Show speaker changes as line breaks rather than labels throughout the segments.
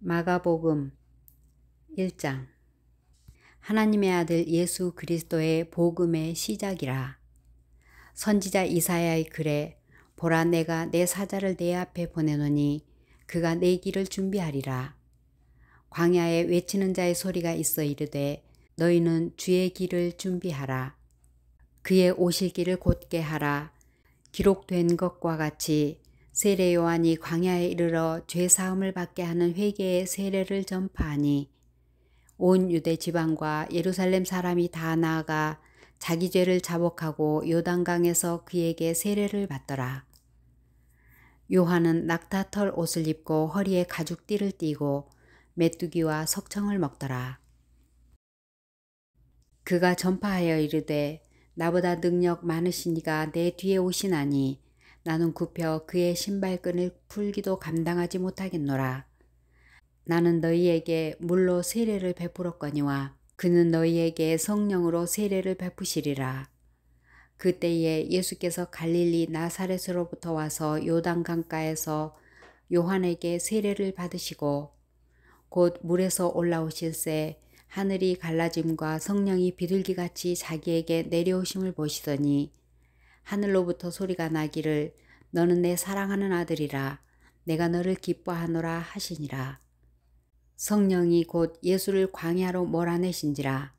마가복음 1장. 하나님의 아들 예수 그리스도의 복음의 시작이라. 선지자 이사야의 글에 보라, 내가 내 사자를 내 앞에 보내노니 그가 내 길을 준비하리라. 광야에 외치는 자의 소리가 있어 이르되 너희는 주의 길을 준비하라. 그의 오실 길을 곧게 하라. 기록된 것과 같이 세례 요한이 광야에 이르러 죄 사함을 받게 하는 회개의 세례를 전파하니 온 유대 지방과 예루살렘 사람이 다 나아가 자기 죄를 자복하고 요단강에서 그에게 세례를 받더라. 요한은 낙타털 옷을 입고 허리에 가죽띠를 띠고 메뚜기와 석청을 먹더라. 그가 전파하여 이르되 나보다 능력 많으신 이가 내 뒤에 오시나니 나는 굽혀 그의 신발끈을 풀기도 감당하지 못하겠노라. 나는 너희에게 물로 세례를 베풀었거니와 그는 너희에게 성령으로 세례를 베푸시리라. 그때에 예수께서 갈릴리 나사렛으로부터 와서 요단강가에서 요한에게 세례를 받으시고 곧 물에서 올라오실새 하늘이 갈라짐과 성령이 비둘기같이 자기에게 내려오심을 보시더니 하늘로부터 소리가 나기를 너는 내 사랑하는 아들이라 내가 너를 기뻐하노라 하시니라. 성령이 곧 예수를 광야로 몰아내신지라.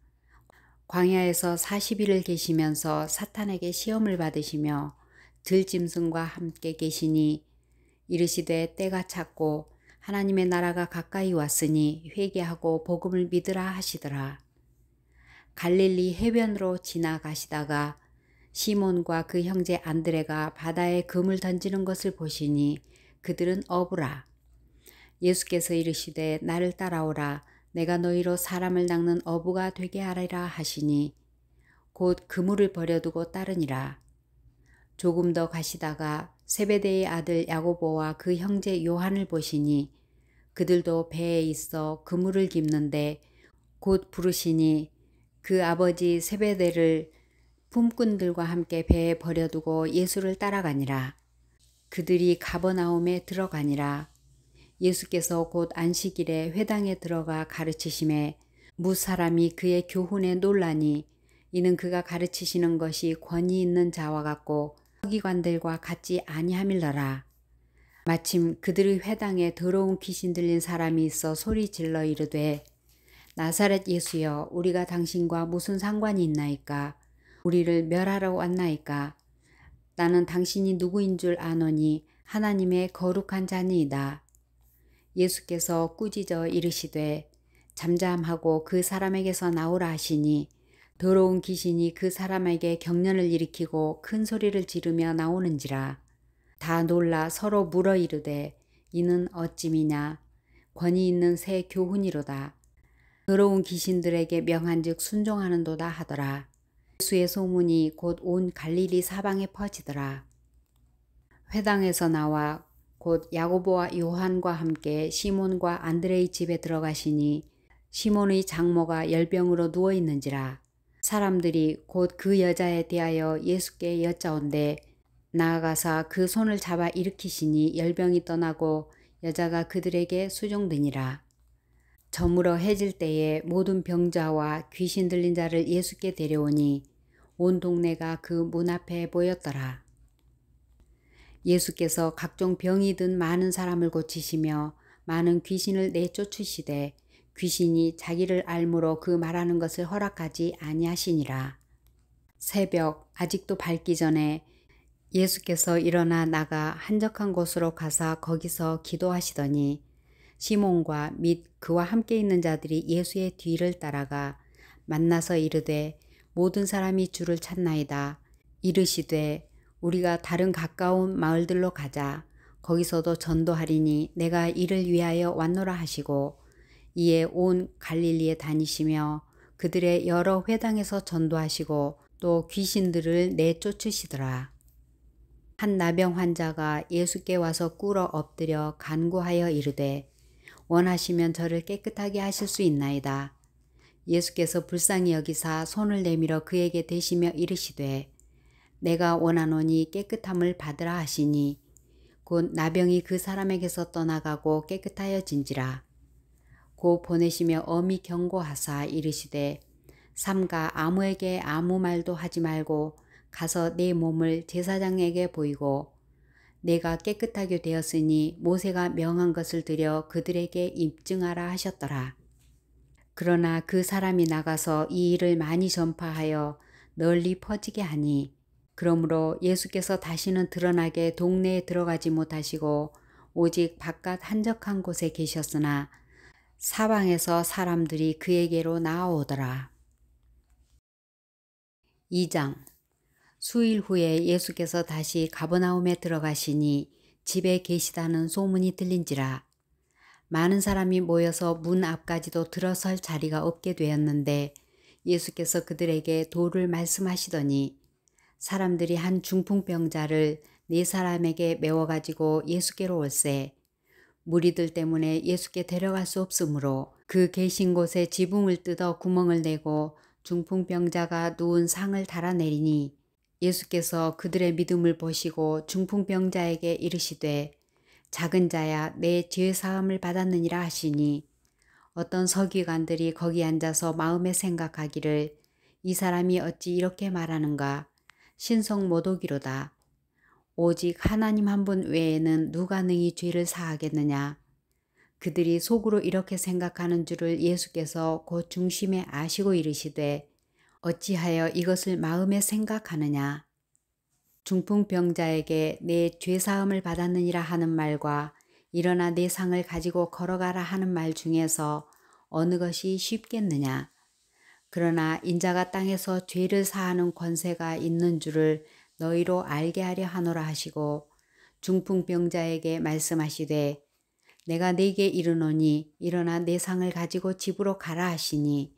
광야에서 40일을 계시면서 사탄에게 시험을 받으시며 들짐승과 함께 계시니 이르시되 때가 찼고 하나님의 나라가 가까이 왔으니 회개하고 복음을 믿으라 하시더라. 갈릴리 해변으로 지나가시다가 시몬과 그 형제 안드레가 바다에 금을 던지는 것을 보시니 그들은 어부라. 예수께서 이르시되 나를 따라오라. 내가 너희로 사람을 낚는 어부가 되게 하리라 하시니 곧 그물을 버려두고 따르니라. 조금 더 가시다가 세베대의 아들 야고보와 그 형제 요한을 보시니 그들도 배에 있어 그물을 깁는데 곧 부르시니 그 아버지 세베대를 품꾼들과 함께 배에 버려두고 예수를 따라가니라. 그들이 가버나움에 들어가니라. 예수께서 곧 안식일에 회당에 들어가 가르치심에 무사람이 그의 교훈에 놀라니 이는 그가 가르치시는 것이 권위 있는 자와 같고 서기관들과 같지 아니함일러라. 마침 그들의 회당에 더러운 귀신 들린 사람이 있어 소리 질러 이르되 나사렛 예수여, 우리가 당신과 무슨 상관이 있나이까? 우리를 멸하러 왔나이까? 나는 당신이 누구인 줄 아노니 하나님의 거룩한 자니이다. 예수께서 꾸짖어 이르시되 잠잠하고 그 사람에게서 나오라 하시니 더러운 귀신이 그 사람에게 경련을 일으키고 큰 소리를 지르며 나오는지라. 다 놀라 서로 물어 이르되 이는 어찌미냐? 권위 있는 새 교훈이로다. 더러운 귀신들에게 명한즉 순종하는도다 하더라. 예수의 소문이 곧 온 갈릴리 사방에 퍼지더라. 회당에서 나와 곧 야고보와 요한과 함께 시몬과 안드레의 집에 들어가시니 시몬의 장모가 열병으로 누워 있는지라. 사람들이 곧 그 여자에 대하여 예수께 여짜온대 나아가사 그 손을 잡아 일으키시니 열병이 떠나고 여자가 그들에게 수종되니라. 저물어 해질 때에 모든 병자와 귀신 들린 자를 예수께 데려오니 온 동네가 그 문 앞에 모였더라. 예수께서 각종 병이 든 많은 사람을 고치시며 많은 귀신을 내쫓으시되 귀신이 자기를 알므로 그 말하는 것을 허락하지 아니하시니라. 새벽 아직도 밝기 전에 예수께서 일어나 나가 한적한 곳으로 가사 거기서 기도하시더니 시몬과 및 그와 함께 있는 자들이 예수의 뒤를 따라가 만나서 이르되 모든 사람이 주를 찾나이다. 이르시되 우리가 다른 가까운 마을들로 가자. 거기서도 전도하리니 내가 이를 위하여 왔노라 하시고 이에 온 갈릴리에 다니시며 그들의 여러 회당에서 전도하시고 또 귀신들을 내쫓으시더라. 한 나병 환자가 예수께 와서 꿇어 엎드려 간구하여 이르되 원하시면 저를 깨끗하게 하실 수 있나이다. 예수께서 불쌍히 여기사 손을 내밀어 그에게 대시며 이르시되 내가 원하노니 깨끗함을 받으라 하시니 곧 나병이 그 사람에게서 떠나가고 깨끗하여진지라. 고 보내시며 엄히 경고하사 이르시되 삼가 아무에게 아무 말도 하지 말고 가서 내 몸을 제사장에게 보이고 내가 깨끗하게 되었으니 모세가 명한 것을 드려 그들에게 입증하라 하셨더라. 그러나 그 사람이 나가서 이 일을 많이 전파하여 널리 퍼지게 하니 그러므로 예수께서 다시는 드러나게 동네에 들어가지 못하시고 오직 바깥 한적한 곳에 계셨으나 사방에서 사람들이 그에게로 나아오더라. 2장. 수일 후에 예수께서 다시 가버나움에 들어가시니 집에 계시다는 소문이 들린지라. 많은 사람이 모여서 문 앞까지도 들어설 자리가 없게 되었는데 예수께서 그들에게 도를 말씀하시더니 사람들이 한 중풍병자를 4사람에게 메워가지고 예수께로 올세. 무리들 때문에 예수께 데려갈 수 없으므로 그 계신 곳에 지붕을 뜯어 구멍을 내고 중풍병자가 누운 상을 달아내리니 예수께서 그들의 믿음을 보시고 중풍병자에게 이르시되 작은 자야 내 죄 사함을 받았느니라 하시니 어떤 서기관들이 거기 앉아서 마음에 생각하기를 이 사람이 어찌 이렇게 말하는가 신성 모독이로다. 오직 하나님 한 분 외에는 누가 능히 죄를 사하겠느냐. 그들이 속으로 이렇게 생각하는 줄을 예수께서 곧 중심에 아시고 이르시되 어찌하여 이것을 마음에 생각하느냐. 중풍병자에게 내 죄사함을 받았느니라 하는 말과 일어나 내 상을 가지고 걸어가라 하는 말 중에서 어느 것이 쉽겠느냐. 그러나 인자가 땅에서 죄를 사하는 권세가 있는 줄을 너희로 알게 하려 하노라 하시고 중풍병자에게 말씀하시되 내가 네게 이르노니 일어나 내 상을 가지고 집으로 가라 하시니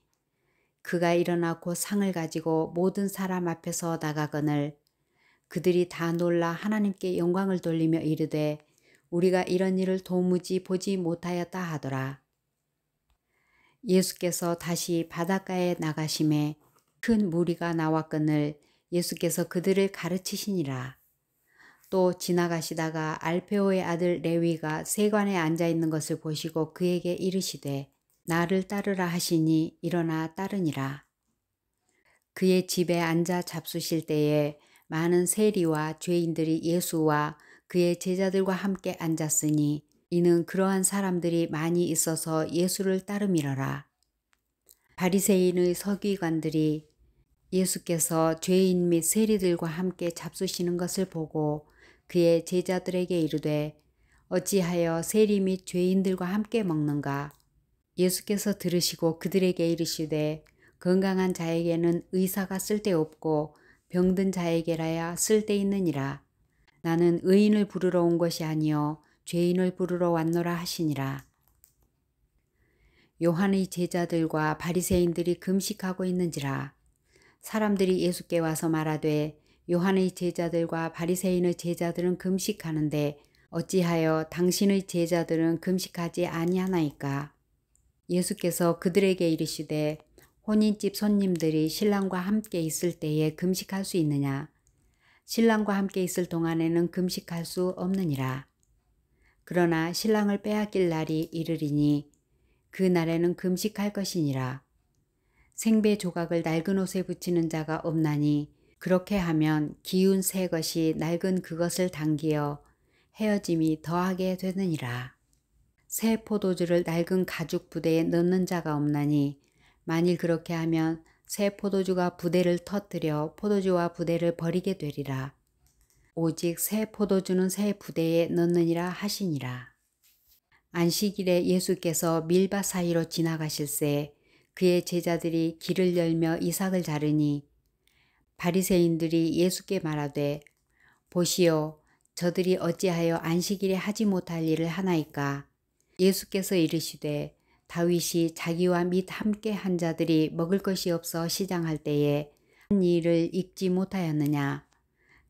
그가 일어나 곧 상을 가지고 모든 사람 앞에서 나가거늘 그들이 다 놀라 하나님께 영광을 돌리며 이르되 우리가 이런 일을 도무지 보지 못하였다 하더라. 예수께서 다시 바닷가에 나가심에 큰 무리가 나왔거늘 예수께서 그들을 가르치시니라. 또 지나가시다가 알페오의 아들 레위가 세관에 앉아있는 것을 보시고 그에게 이르시되 나를 따르라 하시니 일어나 따르니라. 그의 집에 앉아 잡수실 때에 많은 세리와 죄인들이 예수와 그의 제자들과 함께 앉았으니 이는 그러한 사람들이 많이 있어서 예수를 따름이러라. 바리새인의 서기관들이 예수께서 죄인 및 세리들과 함께 잡수시는 것을 보고 그의 제자들에게 이르되 어찌하여 세리 및 죄인들과 함께 먹는가. 예수께서 들으시고 그들에게 이르시되 건강한 자에게는 의사가 쓸데없고 병든 자에게라야 쓸데있느니라. 나는 의인을 부르러 온 것이 아니요 죄인을 부르러 왔노라 하시니라. 요한의 제자들과 바리새인들이 금식하고 있는지라. 사람들이 예수께 와서 말하되 요한의 제자들과 바리새인의 제자들은 금식하는데 어찌하여 당신의 제자들은 금식하지 아니하나이까. 예수께서 그들에게 이르시되 혼인집 손님들이 신랑과 함께 있을 때에 금식할 수 있느냐. 신랑과 함께 있을 동안에는 금식할 수 없느니라. 그러나 신랑을 빼앗길 날이 이르리니 그 날에는 금식할 것이니라. 생배 조각을 낡은 옷에 붙이는 자가 없나니 그렇게 하면 기운 새 것이 낡은 그것을 당기어 헤어짐이 더하게 되느니라. 새 포도주를 낡은 가죽 부대에 넣는 자가 없나니 만일 그렇게 하면 새 포도주가 부대를 터뜨려 포도주와 부대를 버리게 되리라. 오직 새 포도주는 새 부대에 넣느니라 하시니라. 안식일에 예수께서 밀밭 사이로 지나가실새 그의 제자들이 길을 열며 이삭을 자르니 바리새인들이 예수께 말하되 보시오 저들이 어찌하여 안식일에 하지 못할 일을 하나이까. 예수께서 이르시되 다윗이 자기와 및 함께 한 자들이 먹을 것이 없어 시장할 때에 한 일을 읽지 못하였느냐.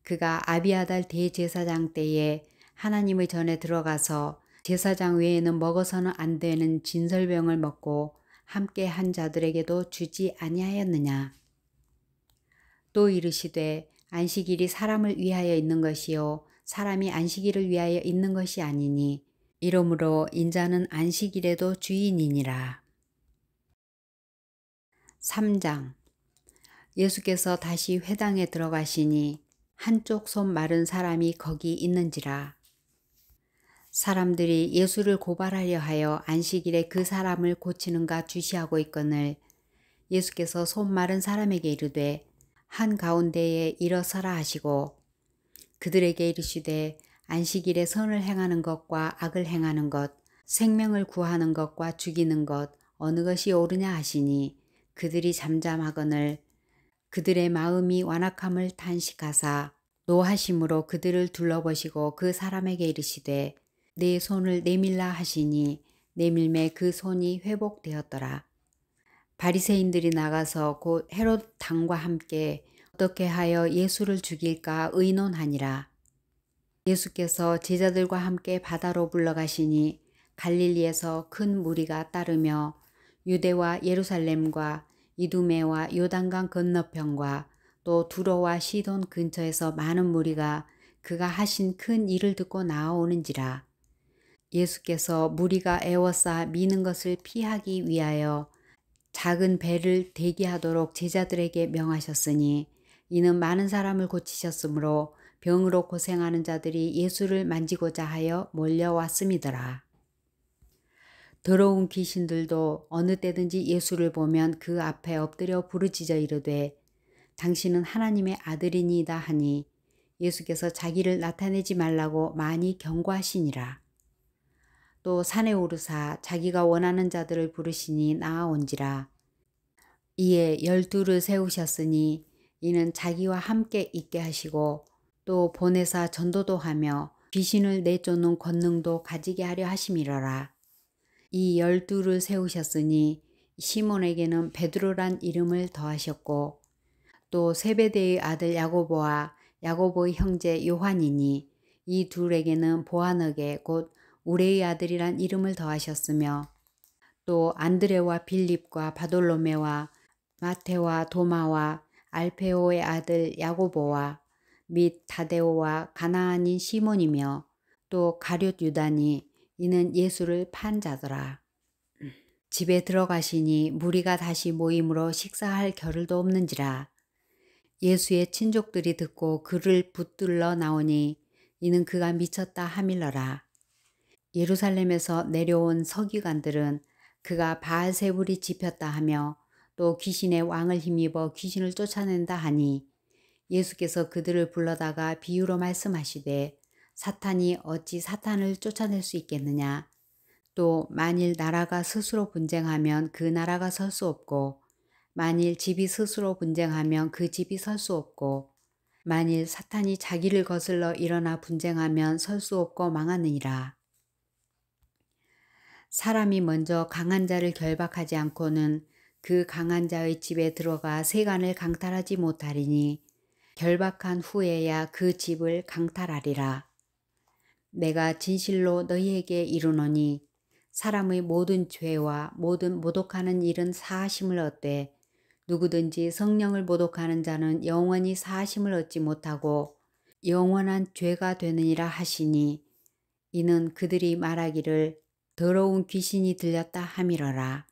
그가 아비아달 대제사장 때에 하나님의 전에 들어가서 제사장 외에는 먹어서는 안 되는 진설병을 먹고 함께 한 자들에게도 주지 아니하였느냐. 또 이르시되 안식일이 사람을 위하여 있는 것이요 사람이 안식일을 위하여 있는 것이 아니니 이러므로 인자는 안식일에도 주인이니라. 3장. 예수께서 다시 회당에 들어가시니 한쪽 손 마른 사람이 거기 있는지라. 사람들이 예수를 고발하려 하여 안식일에 그 사람을 고치는가 주시하고 있거늘 예수께서 손 마른 사람에게 이르되 한가운데에 일어서라 하시고 그들에게 이르시되 안식일에 선을 행하는 것과 악을 행하는 것, 생명을 구하는 것과 죽이는 것 어느 것이 옳으냐 하시니 그들이 잠잠하거늘 그들의 마음이 완악함을 탄식하사 노하심으로 그들을 둘러보시고 그 사람에게 이르시되 내 손을 내밀라 하시니 내밀매 그 손이 회복되었더라. 바리새인들이 나가서 곧 헤롯 당과 함께 어떻게 하여 예수를 죽일까 의논하니라. 예수께서 제자들과 함께 바다로 물러가시니 갈릴리에서 큰 무리가 따르며 유대와 예루살렘과 이두메와 요단강 건너편과 또 두로와 시돈 근처에서 많은 무리가 그가 하신 큰 일을 듣고 나아오는지라. 예수께서 무리가 애워싸 미는 것을 피하기 위하여 작은 배를 대기하도록 제자들에게 명하셨으니 이는 많은 사람을 고치셨으므로 병으로 고생하는 자들이 예수를 만지고자 하여 몰려왔음이더라. 더러운 귀신들도 어느 때든지 예수를 보면 그 앞에 엎드려 부르짖어 이르되 당신은 하나님의 아들이니이다 하니 예수께서 자기를 나타내지 말라고 많이 경고하시니라. 또 산에 오르사 자기가 원하는 자들을 부르시니 나아온지라. 이에 12를 세우셨으니 이는 자기와 함께 있게 하시고 또 보내사 전도도 하며 귀신을 내쫓는 권능도 가지게 하려 하심이러라. 이 12를 세우셨으니 시몬에게는 베드로란 이름을 더하셨고 또 세베대의 아들 야고보와 야고보의 형제 요한이니 이 둘에게는 보아너게 곧 우레의 아들이란 이름을 더하셨으며 또 안드레와 빌립과 바돌로메와 마테와 도마와 알페오의 아들 야고보와 및 다데오와 가나안인 시몬이며 또 가룟 유다니 이는 예수를 판 자더라. 집에 들어가시니 무리가 다시 모임으로 식사할 겨를도 없는지라. 예수의 친족들이 듣고 그를 붙들러 나오니 이는 그가 미쳤다 하밀러라. 예루살렘에서 내려온 서기관들은 그가 바알세불이 집혔다 하며 또 귀신의 왕을 힘입어 귀신을 쫓아낸다 하니 예수께서 그들을 불러다가 비유로 말씀하시되 사탄이 어찌 사탄을 쫓아낼 수 있겠느냐. 또 만일 나라가 스스로 분쟁하면 그 나라가 설 수 없고 만일 집이 스스로 분쟁하면 그 집이 설 수 없고 만일 사탄이 자기를 거슬러 일어나 분쟁하면 설 수 없고 망하느니라. 사람이 먼저 강한 자를 결박하지 않고는 그 강한 자의 집에 들어가 세간을 강탈하지 못하리니 결박한 후에야 그 집을 강탈하리라. 내가 진실로 너희에게 이르노니 사람의 모든 죄와 모든 모독하는 일은 사하심을 얻되 누구든지 성령을 모독하는 자는 영원히 사하심을 얻지 못하고 영원한 죄가 되느니라 하시니 이는 그들이 말하기를 더러운 귀신이 들렸다 함이러라.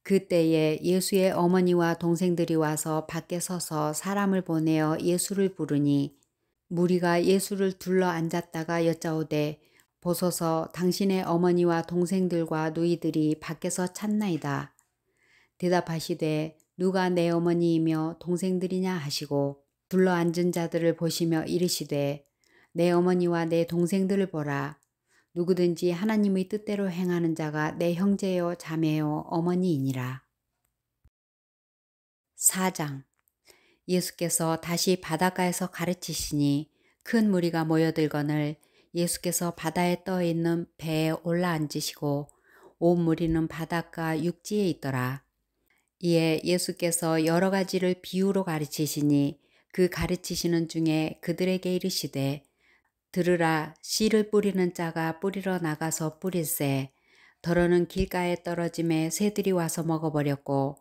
그때에 예수의 어머니와 동생들이 와서 밖에 서서 사람을 보내어 예수를 부르니 무리가 예수를 둘러 앉았다가 여짜오되 보소서 당신의 어머니와 동생들과 누이들이 밖에서 찾나이다. 대답하시되 누가 내 어머니이며 동생들이냐 하시고 둘러 앉은 자들을 보시며 이르시되 내 어머니와 내 동생들을 보라. 누구든지 하나님의 뜻대로 행하는 자가 내 형제요 자매요 어머니이니라. 4장. 예수께서 다시 바닷가에서 가르치시니 큰 무리가 모여들거늘 예수께서 바다에 떠 있는 배에 올라앉으시고 온 무리는 바닷가 육지에 있더라. 이에 예수께서 여러 가지를 비유로 가르치시니 그 가르치시는 중에 그들에게 이르시되 들으라. 씨를 뿌리는 자가 뿌리러 나가서 뿌릴새 덜어는 길가에 떨어짐에 새들이 와서 먹어버렸고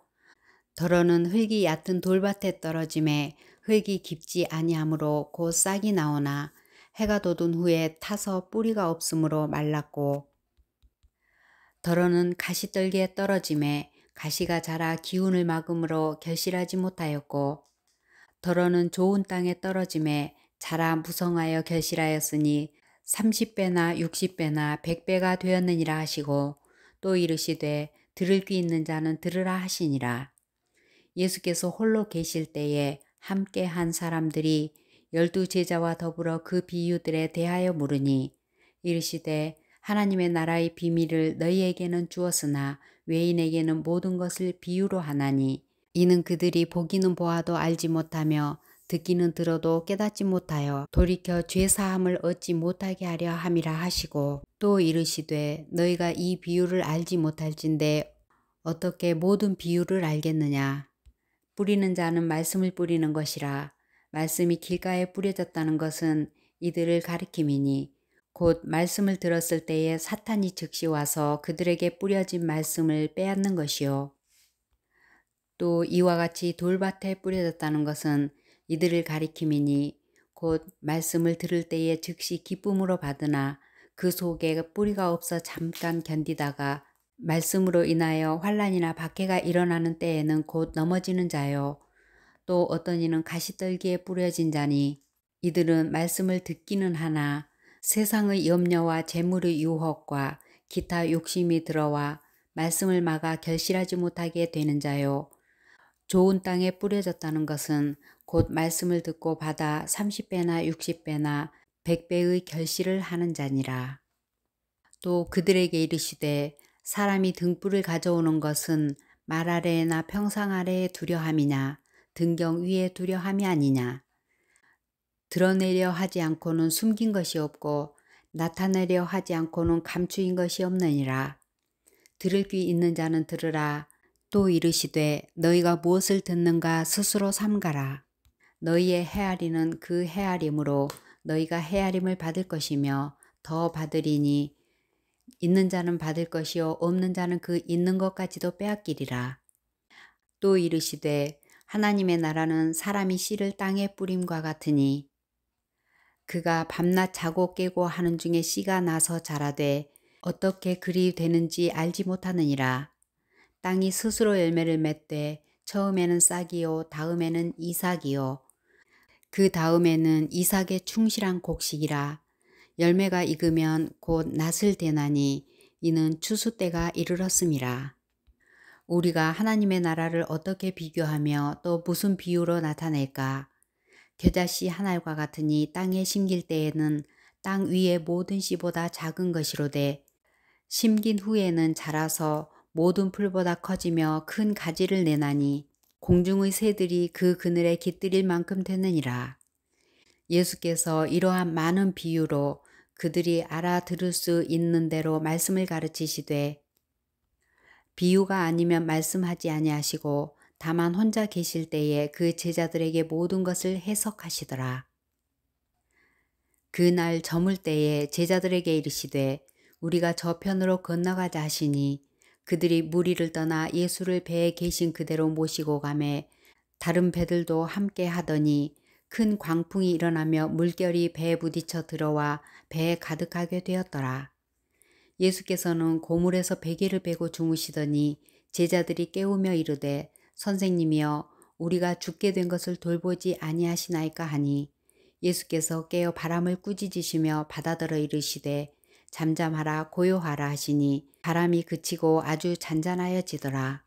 덜어는 흙이 얕은 돌밭에 떨어짐에 흙이 깊지 아니하므로 곧 싹이 나오나 해가 돋은 후에 타서 뿌리가 없으므로 말랐고 덜어는 가시떨기에 떨어짐에 가시가 자라 기운을 막음으로 결실하지 못하였고 덜어는 좋은 땅에 떨어짐에 자라 무성하여 결실하였으니 30배나 60배나 100배가 되었느니라 하시고 또 이르시되 들을 귀 있는 자는 들으라 하시니라. 예수께서 홀로 계실 때에 함께 한 사람들이 12제자와 더불어 그 비유들에 대하여 물으니 이르시되 하나님의 나라의 비밀을 너희에게는 주었으나 외인에게는 모든 것을 비유로 하나니 이는 그들이 보기는 보아도 알지 못하며 듣기는 들어도 깨닫지 못하여 돌이켜 죄사함을 얻지 못하게 하려 함이라 하시고 또 이르시되 너희가 이 비유를 알지 못할진대 어떻게 모든 비유를 알겠느냐. 뿌리는 자는 말씀을 뿌리는 것이라. 말씀이 길가에 뿌려졌다는 것은 이들을 가리킴이니 곧 말씀을 들었을 때에 사탄이 즉시 와서 그들에게 뿌려진 말씀을 빼앗는 것이요. 또 이와 같이 돌밭에 뿌려졌다는 것은 이들을 가리킴이니 곧 말씀을 들을 때에 즉시 기쁨으로 받으나 그 속에 뿌리가 없어 잠깐 견디다가 말씀으로 인하여 환난이나 박해가 일어나는 때에는 곧 넘어지는 자요. 또 어떤 이는 가시떨기에 뿌려진 자니 이들은 말씀을 듣기는 하나 세상의 염려와 재물의 유혹과 기타 욕심이 들어와 말씀을 막아 결실하지 못하게 되는 자요. 좋은 땅에 뿌려졌다는 것은 곧 말씀을 듣고 받아 30배나 60배나 100배의 결실을 하는 자니라. 또 그들에게 이르시되 사람이 등불을 가져오는 것은 말 아래나 평상 아래에 두려함이냐 등경 위에 두려함이 아니냐. 드러내려 하지 않고는 숨긴 것이 없고 나타내려 하지 않고는 감추인 것이 없느니라. 들을 귀 있는 자는 들으라. 또 이르시되 너희가 무엇을 듣는가 스스로 삼가라. 너희의 헤아리는 그 헤아림으로 너희가 헤아림을 받을 것이며 더 받으리니 있는 자는 받을 것이요 없는 자는 그 있는 것까지도 빼앗기리라. 또 이르시되 하나님의 나라는 사람이 씨를 땅에 뿌림과 같으니 그가 밤낮 자고 깨고 하는 중에 씨가 나서 자라되 어떻게 그리 되는지 알지 못하느니라. 땅이 스스로 열매를 맺되 처음에는 싹이요 다음에는 이삭이요 그 다음에는 이삭의 충실한 곡식이라. 열매가 익으면 곧 낫을 대나니 이는 추수 때가 이르렀음이라. 우리가 하나님의 나라를 어떻게 비교하며 또 무슨 비유로 나타낼까? 겨자씨 한 알과 같으니 땅에 심길 때에는 땅 위의 모든 씨보다 작은 것이로되 심긴 후에는 자라서 모든 풀보다 커지며 큰 가지를 내나니 공중의 새들이 그 그늘에 깃들일 만큼 되느니라. 예수께서 이러한 많은 비유로 그들이 알아들을 수 있는 대로 말씀을 가르치시되 비유가 아니면 말씀하지 아니하시고 다만 혼자 계실 때에 그 제자들에게 모든 것을 해석하시더라. 그날 저물 때에 제자들에게 이르시되 우리가 저편으로 건너가자 하시니 그들이 무리를 떠나 예수를 배에 계신 그대로 모시고 가매 다른 배들도 함께 하더니 큰 광풍이 일어나며 물결이 배에 부딪혀 들어와 배에 가득하게 되었더라. 예수께서는 고물에서 베개를 베고 주무시더니 제자들이 깨우며 이르되 선생님이여 우리가 죽게 된 것을 돌보지 아니하시나이까 하니 예수께서 깨어 바람을 꾸짖으시며 바다더러 이르시되 잠잠하라 고요하라 하시니 바람이 그치고 아주 잔잔하여지더라.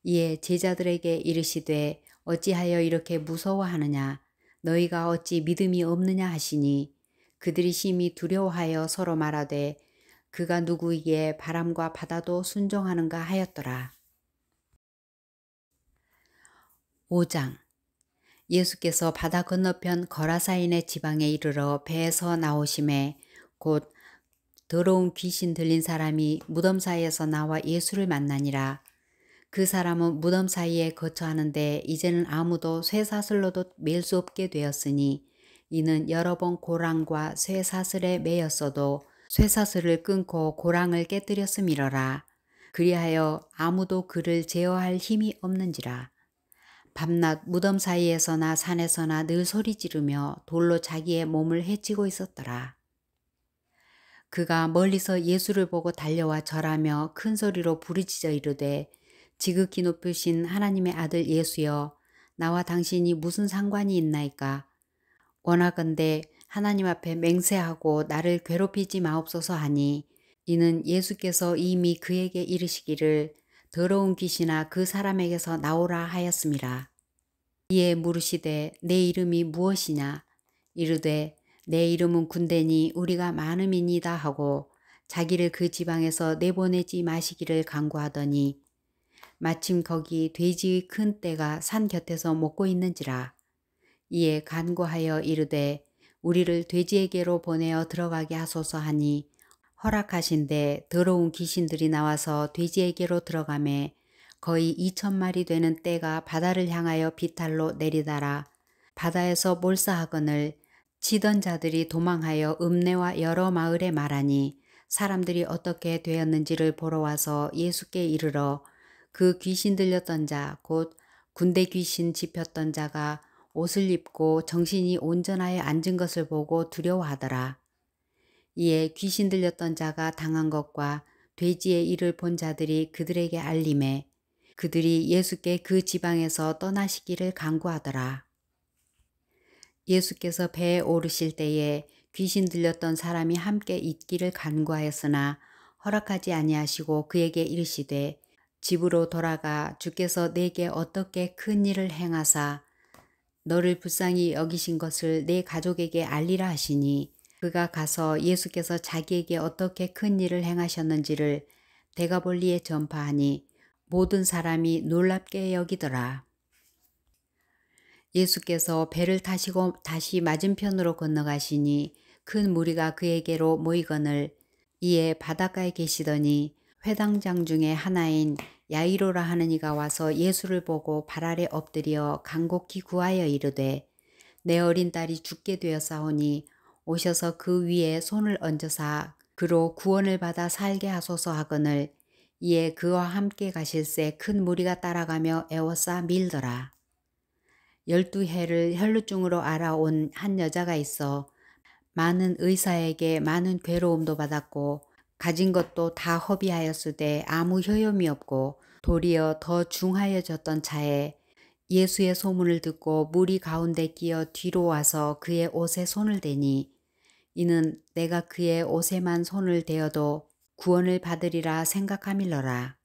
이에 제자들에게 이르시되 어찌하여 이렇게 무서워하느냐 너희가 어찌 믿음이 없느냐 하시니 그들이 심히 두려워하여 서로 말하되 그가 누구이기에 바람과 바다도 순종하는가 하였더라. 5장 예수께서 바다 건너편 거라사인의 지방에 이르러 배에서 나오심에 곧 더러운 귀신 들린 사람이 무덤 사이에서 나와 예수를 만나니라. 그 사람은 무덤 사이에 거처하는데 이제는 아무도 쇠사슬로도 맬 수 없게 되었으니 이는 여러 번 고랑과 쇠사슬에 매였어도 쇠사슬을 끊고 고랑을 깨뜨렸음이러라. 그리하여 아무도 그를 제어할 힘이 없는지라. 밤낮 무덤 사이에서나 산에서나 늘 소리 지르며 돌로 자기의 몸을 해치고 있었더라. 그가 멀리서 예수를 보고 달려와 절하며 큰 소리로 부르짖어 이르되 지극히 높으신 하나님의 아들 예수여, 나와 당신이 무슨 상관이 있나이까? 원하건대 하나님 앞에 맹세하고 나를 괴롭히지 마옵소서 하니, 이는 예수께서 이미 그에게 이르시기를 더러운 귀신아 그 사람에게서 나오라 하였음이라. 이에 물으시되 내 이름이 무엇이냐? 이르되 내 이름은 군대니 우리가 많음이니이다 하고 자기를 그 지방에서 내보내지 마시기를 간구하더니, 마침 거기 돼지의 큰 떼가 산 곁에서 먹고 있는지라. 이에 간구하여 이르되 우리를 돼지에게로 보내어 들어가게 하소서 하니, 허락하신대 더러운 귀신들이 나와서 돼지에게로 들어가매 거의 2,000마리 되는 떼가 바다를 향하여 비탈로 내리다라. 바다에서 몰사하거늘 치던 자들이 도망하여 읍내와 여러 마을에 말하니, 사람들이 어떻게 되었는지를 보러 와서 예수께 이르러 그 귀신 들렸던 자 곧 군대 귀신 집혔던 자가 옷을 입고 정신이 온전하여 앉은 것을 보고 두려워하더라. 이에 귀신 들렸던 자가 당한 것과 돼지의 일을 본 자들이 그들에게 알림해 그들이 예수께 그 지방에서 떠나시기를 간구하더라. 예수께서 배에 오르실 때에 귀신 들렸던 사람이 함께 있기를 간구하였으나 허락하지 아니하시고 그에게 이르시되 집으로 돌아가 주께서 내게 어떻게 큰 일을 행하사 너를 불쌍히 여기신 것을 내 가족에게 알리라 하시니, 그가 가서 예수께서 자기에게 어떻게 큰 일을 행하셨는지를 데가볼리에 전파하니 모든 사람이 놀랍게 여기더라. 예수께서 배를 타시고 다시 맞은편으로 건너가시니 큰 무리가 그에게로 모이거늘, 이에 바닷가에 계시더니 회당장 중에 하나인 야이로라 하는 이가 와서 예수를 보고 발 아래 엎드려 간곡히 구하여 이르되 내 어린 딸이 죽게 되었사오니 오셔서 그 위에 손을 얹어사 그로 구원을 받아 살게 하소서 하거늘, 이에 그와 함께 가실새 큰 무리가 따라가며 애워싸 밀더라. 12해를 혈루증으로 알아온 한 여자가 있어 많은 의사에게 많은 괴로움도 받았고 가진 것도 다 허비하였으되 아무 효염이 없고 도리어 더 중하여졌던 차에 예수의 소문을 듣고 무리 가운데 끼어 뒤로 와서 그의 옷에 손을 대니, 이는 내가 그의 옷에만 손을 대어도 구원을 받으리라 생각함일러라.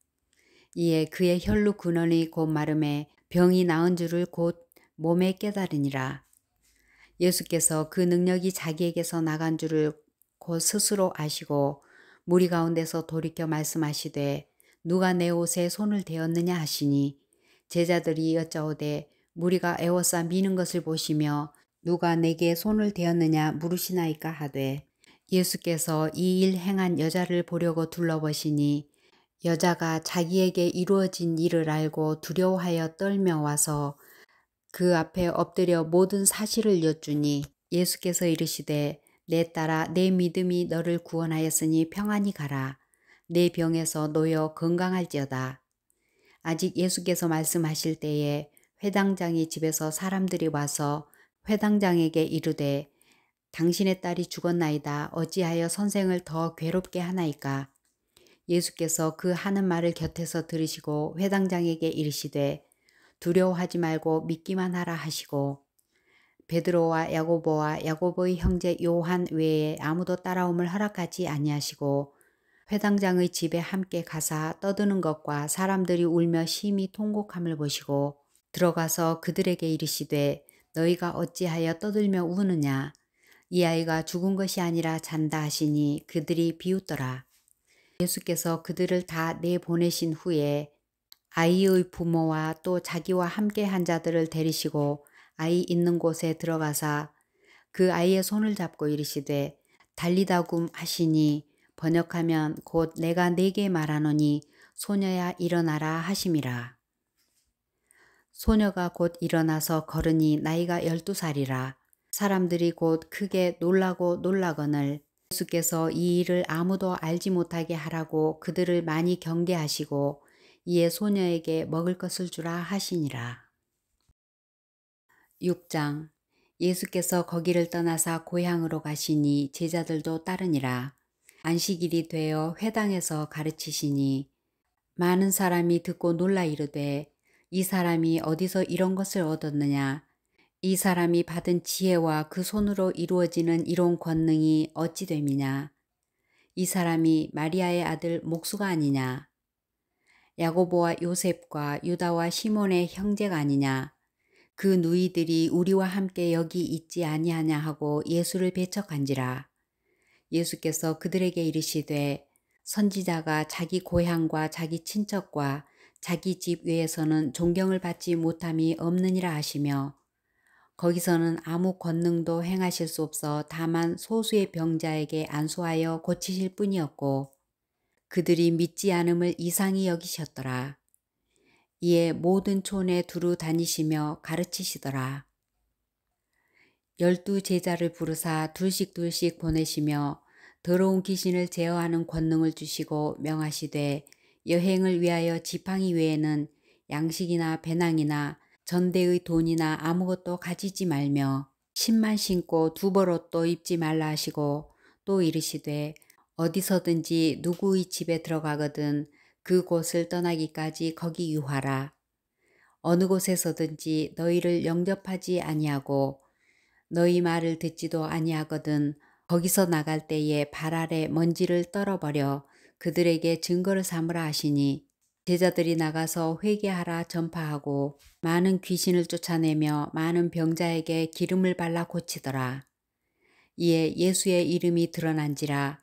이에 그의 혈루 근원이 곧 마름에 병이 나은 줄을 곧 몸에 깨달으니라. 예수께서 그 능력이 자기에게서 나간 줄을 곧 스스로 아시고 무리 가운데서 돌이켜 말씀하시되 누가 내 옷에 손을 대었느냐 하시니, 제자들이 여짜오되 무리가 애워싸 미는 것을 보시며 누가 내게 손을 대었느냐 물으시나이까 하되, 예수께서 이 일 행한 여자를 보려고 둘러보시니 여자가 자기에게 이루어진 일을 알고 두려워하여 떨며 와서 그 앞에 엎드려 모든 사실을 여쭈니, 예수께서 이르시되 내 딸아 내 믿음이 너를 구원하였으니 평안히 가라. 내 병에서 놓여 건강할지어다. 아직 예수께서 말씀하실 때에 회당장의 집에서 사람들이 와서 회당장에게 이르되 당신의 딸이 죽었나이다. 어찌하여 선생을 더 괴롭게 하나이까? 예수께서 그 하는 말을 곁에서 들으시고 회당장에게 이르시되 두려워하지 말고 믿기만 하라 하시고, 베드로와 야고보와 야고보의 형제 요한 외에 아무도 따라옴을 허락하지 아니하시고 회당장의 집에 함께 가사 떠드는 것과 사람들이 울며 심히 통곡함을 보시고 들어가서 그들에게 이르시되 너희가 어찌하여 떠들며 우느냐? 이 아이가 죽은 것이 아니라 잔다 하시니 그들이 비웃더라. 예수께서 그들을 다 내보내신 후에 아이의 부모와 또 자기와 함께 한 자들을 데리시고 아이 있는 곳에 들어가사 그 아이의 손을 잡고 이르시되 달리다굼 하시니 번역하면 곧 내가 네게 말하노니 소녀야 일어나라 하심이라. 소녀가 곧 일어나서 걸으니 나이가 12살이라. 사람들이 곧 크게 놀라고 놀라거늘 예수께서 이 일을 아무도 알지 못하게 하라고 그들을 많이 경계하시고 이에 소녀에게 먹을 것을 주라 하시니라. 6장. 예수께서 거기를 떠나사 고향으로 가시니 제자들도 따르니라. 안식일이 되어 회당에서 가르치시니 많은 사람이 듣고 놀라 이르되 이 사람이 어디서 이런 것을 얻었느냐. 이 사람이 받은 지혜와 그 손으로 이루어지는 이런 권능이 어찌 됨이냐. 이 사람이 마리아의 아들 목수가 아니냐. 야고보와 요셉과 유다와 시몬의 형제가 아니냐. 그 누이들이 우리와 함께 여기 있지 아니하냐 하고 예수를 배척한지라. 예수께서 그들에게 이르시되 선지자가 자기 고향과 자기 친척과 자기 집 외에서는 존경을 받지 못함이 없느니라 하시며 거기서는 아무 권능도 행하실 수 없어 다만 소수의 병자에게 안수하여 고치실 뿐이었고 그들이 믿지 않음을 이상히 여기셨더라. 이에 모든 촌에 두루 다니시며 가르치시더라. 12 제자를 부르사 둘씩 보내시며 더러운 귀신을 제어하는 권능을 주시고 명하시되 여행을 위하여 지팡이 외에는 양식이나 배낭이나 전대의 돈이나 아무것도 가지지 말며 신만 신고 두벌옷도 입지 말라 하시고 또 이르시되 어디서든지 누구의 집에 들어가거든 그곳을 떠나기까지 거기 유하라. 어느 곳에서든지 너희를 영접하지 아니하고 너희 말을 듣지도 아니하거든 거기서 나갈 때에 발 아래 먼지를 떨어버려 그들에게 증거를 삼으라 하시니 제자들이 나가서 회개하라 전파하고 많은 귀신을 쫓아내며 많은 병자에게 기름을 발라 고치더라. 이에 예수의 이름이 드러난지라.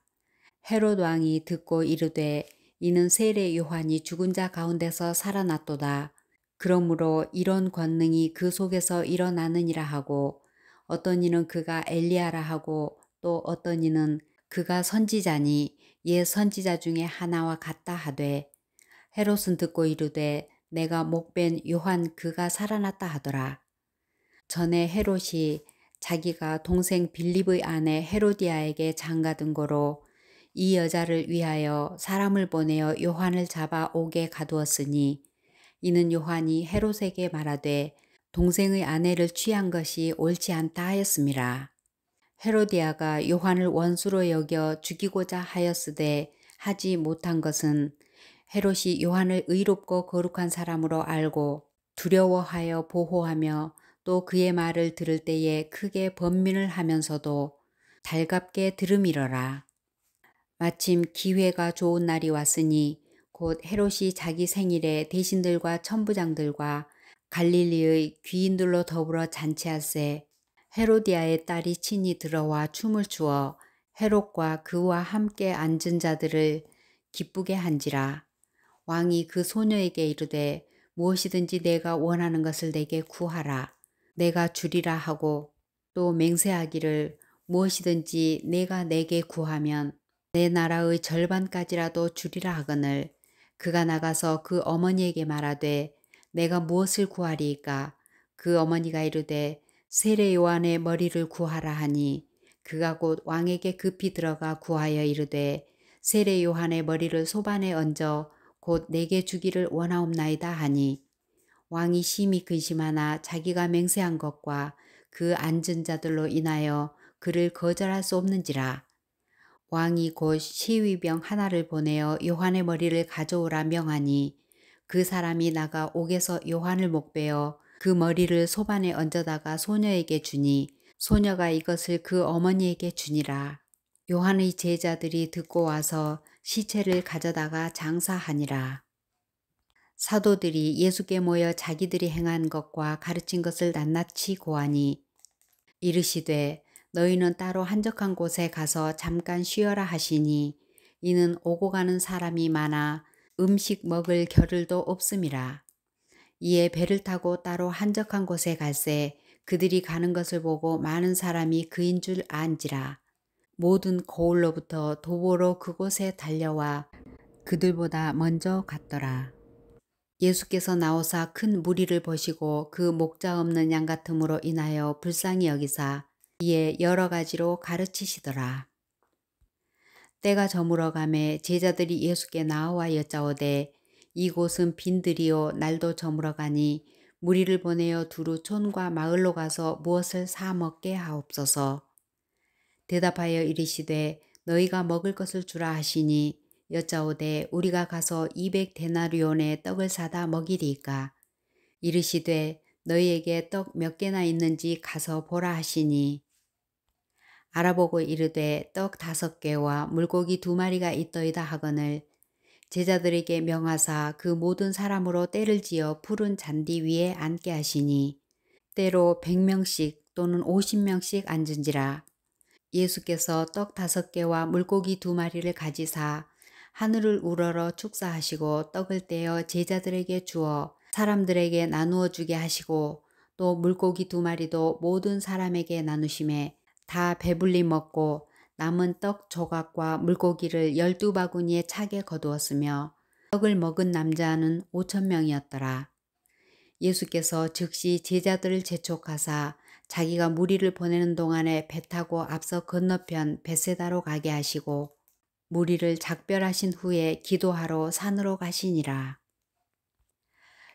헤롯 왕이 듣고 이르되 이는 세례 요한이 죽은 자 가운데서 살아났도다. 그러므로 이런 권능이 그 속에서 일어나느니라 하고 어떤 이는 그가 엘리야라 하고 또 어떤 이는 그가 선지자니 옛 선지자 중에 하나와 같다 하되 헤롯은 듣고 이르되 내가 목벤 요한 그가 살아났다 하더라. 전에 헤롯이 자기가 동생 빌립의 아내 헤로디아에게 장가든 거로 이 여자를 위하여 사람을 보내어 요한을 잡아 옥에 가두었으니 이는 요한이 헤롯에게 말하되 동생의 아내를 취한 것이 옳지 않다 하였음이라. 헤로디아가 요한을 원수로 여겨 죽이고자 하였으되 하지 못한 것은 헤롯이 요한을 의롭고 거룩한 사람으로 알고 두려워하여 보호하며 또 그의 말을 들을 때에 크게 번민을 하면서도 달갑게 들음이러라. 마침 기회가 좋은 날이 왔으니 곧 헤롯이 자기 생일에 대신들과 천부장들과 갈릴리의 귀인들로 더불어 잔치하세 헤로디아의 딸이 친히 들어와 춤을 추어 헤롯과 그와 함께 앉은 자들을 기쁘게 한지라. 왕이 그 소녀에게 이르되 무엇이든지 내가 원하는 것을 내게 구하라. 내가 주리라 하고 또 맹세하기를 무엇이든지 내가 내게 구하면 내 나라의 절반까지라도 주리라 하거늘 그가 나가서 그 어머니에게 말하되 내가 무엇을 구하리이까. 그 어머니가 이르되 세례 요한의 머리를 구하라 하니 그가 곧 왕에게 급히 들어가 구하여 이르되 세례 요한의 머리를 소반에 얹어 곧 내게 주기를 원하옵나이다 하니 왕이 심히 근심하나 자기가 맹세한 것과 그 앉은 자들로 인하여 그를 거절할 수 없는지라. 왕이 곧 시위병 하나를 보내어 요한의 머리를 가져오라 명하니 그 사람이 나가 옥에서 요한을 목베어 그 머리를 소반에 얹어다가 소녀에게 주니 소녀가 이것을 그 어머니에게 주니라. 요한의 제자들이 듣고 와서 시체를 가져다가 장사하니라. 사도들이 예수께 모여 자기들이 행한 것과 가르친 것을 낱낱이 고하니 이르시되 너희는 따로 한적한 곳에 가서 잠깐 쉬어라 하시니 이는 오고 가는 사람이 많아 음식 먹을 겨를도 없음이라. 이에 배를 타고 따로 한적한 곳에 갈새 그들이 가는 것을 보고 많은 사람이 그인 줄 안지라. 모든 거울로부터 도보로 그곳에 달려와 그들보다 먼저 갔더라. 예수께서 나오사 큰 무리를 보시고 그 목자 없는 양 같음으로 인하여 불쌍히 여기사 이에 여러 가지로 가르치시더라. 때가 저물어 가매 제자들이 예수께 나와 여짜오되 이곳은 빈들이요 날도 저물어 가니 무리를 보내어 두루 촌과 마을로 가서 무엇을 사 먹게 하옵소서. 대답하여 이르시되 너희가 먹을 것을 주라 하시니 여짜오되 우리가 가서 200데나리온의 떡을 사다 먹이리이까. 이르시되 너희에게 떡 몇 개나 있는지 가서 보라 하시니 알아보고 이르되 떡 5개와 물고기 2마리가 있더이다 하거늘 제자들에게 명하사 그 모든 사람으로 때를 지어 푸른 잔디 위에 앉게 하시니 때로 100명씩 또는 50명씩 앉은지라. 예수께서 떡 5개와 물고기 2마리를 가지사 하늘을 우러러 축사하시고 떡을 떼어 제자들에게 주어 사람들에게 나누어 주게 하시고 또 물고기 2마리도 모든 사람에게 나누심에 다 배불리 먹고 남은 떡 조각과 물고기를 12바구니에 차게 거두었으며 떡을 먹은 남자는 5,000명이었더라. 예수께서 즉시 제자들을 재촉하사 자기가 무리를 보내는 동안에 배 타고 앞서 건너편 벳세다로 가게 하시고 무리를 작별하신 후에 기도하러 산으로 가시니라.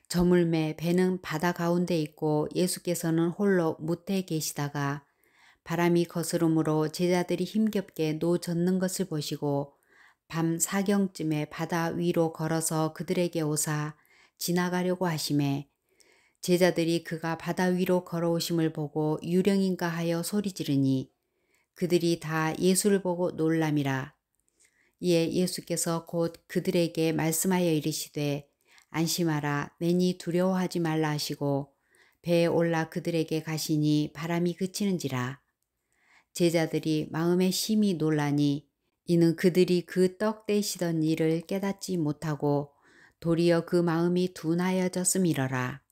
저물매 배는 바다 가운데 있고 예수께서는 홀로 무태에 계시다가 바람이 거스름으로 제자들이 힘겹게 노 젓는 것을 보시고 밤 4경쯤에 바다 위로 걸어서 그들에게 오사 지나가려고 하심에 제자들이 그가 바다 위로 걸어오심을 보고 유령인가 하여 소리 지르니 그들이 다 예수를 보고 놀람이라. 이에 예수께서 곧 그들에게 말씀하여 이르시되 안심하라 내니 두려워하지 말라 하시고 배에 올라 그들에게 가시니 바람이 그치는지라. 제자들이 마음에 심히 놀라니 이는 그들이 그 떡 떼시던 일을 깨닫지 못하고 도리어 그 마음이 둔하여졌음이러라.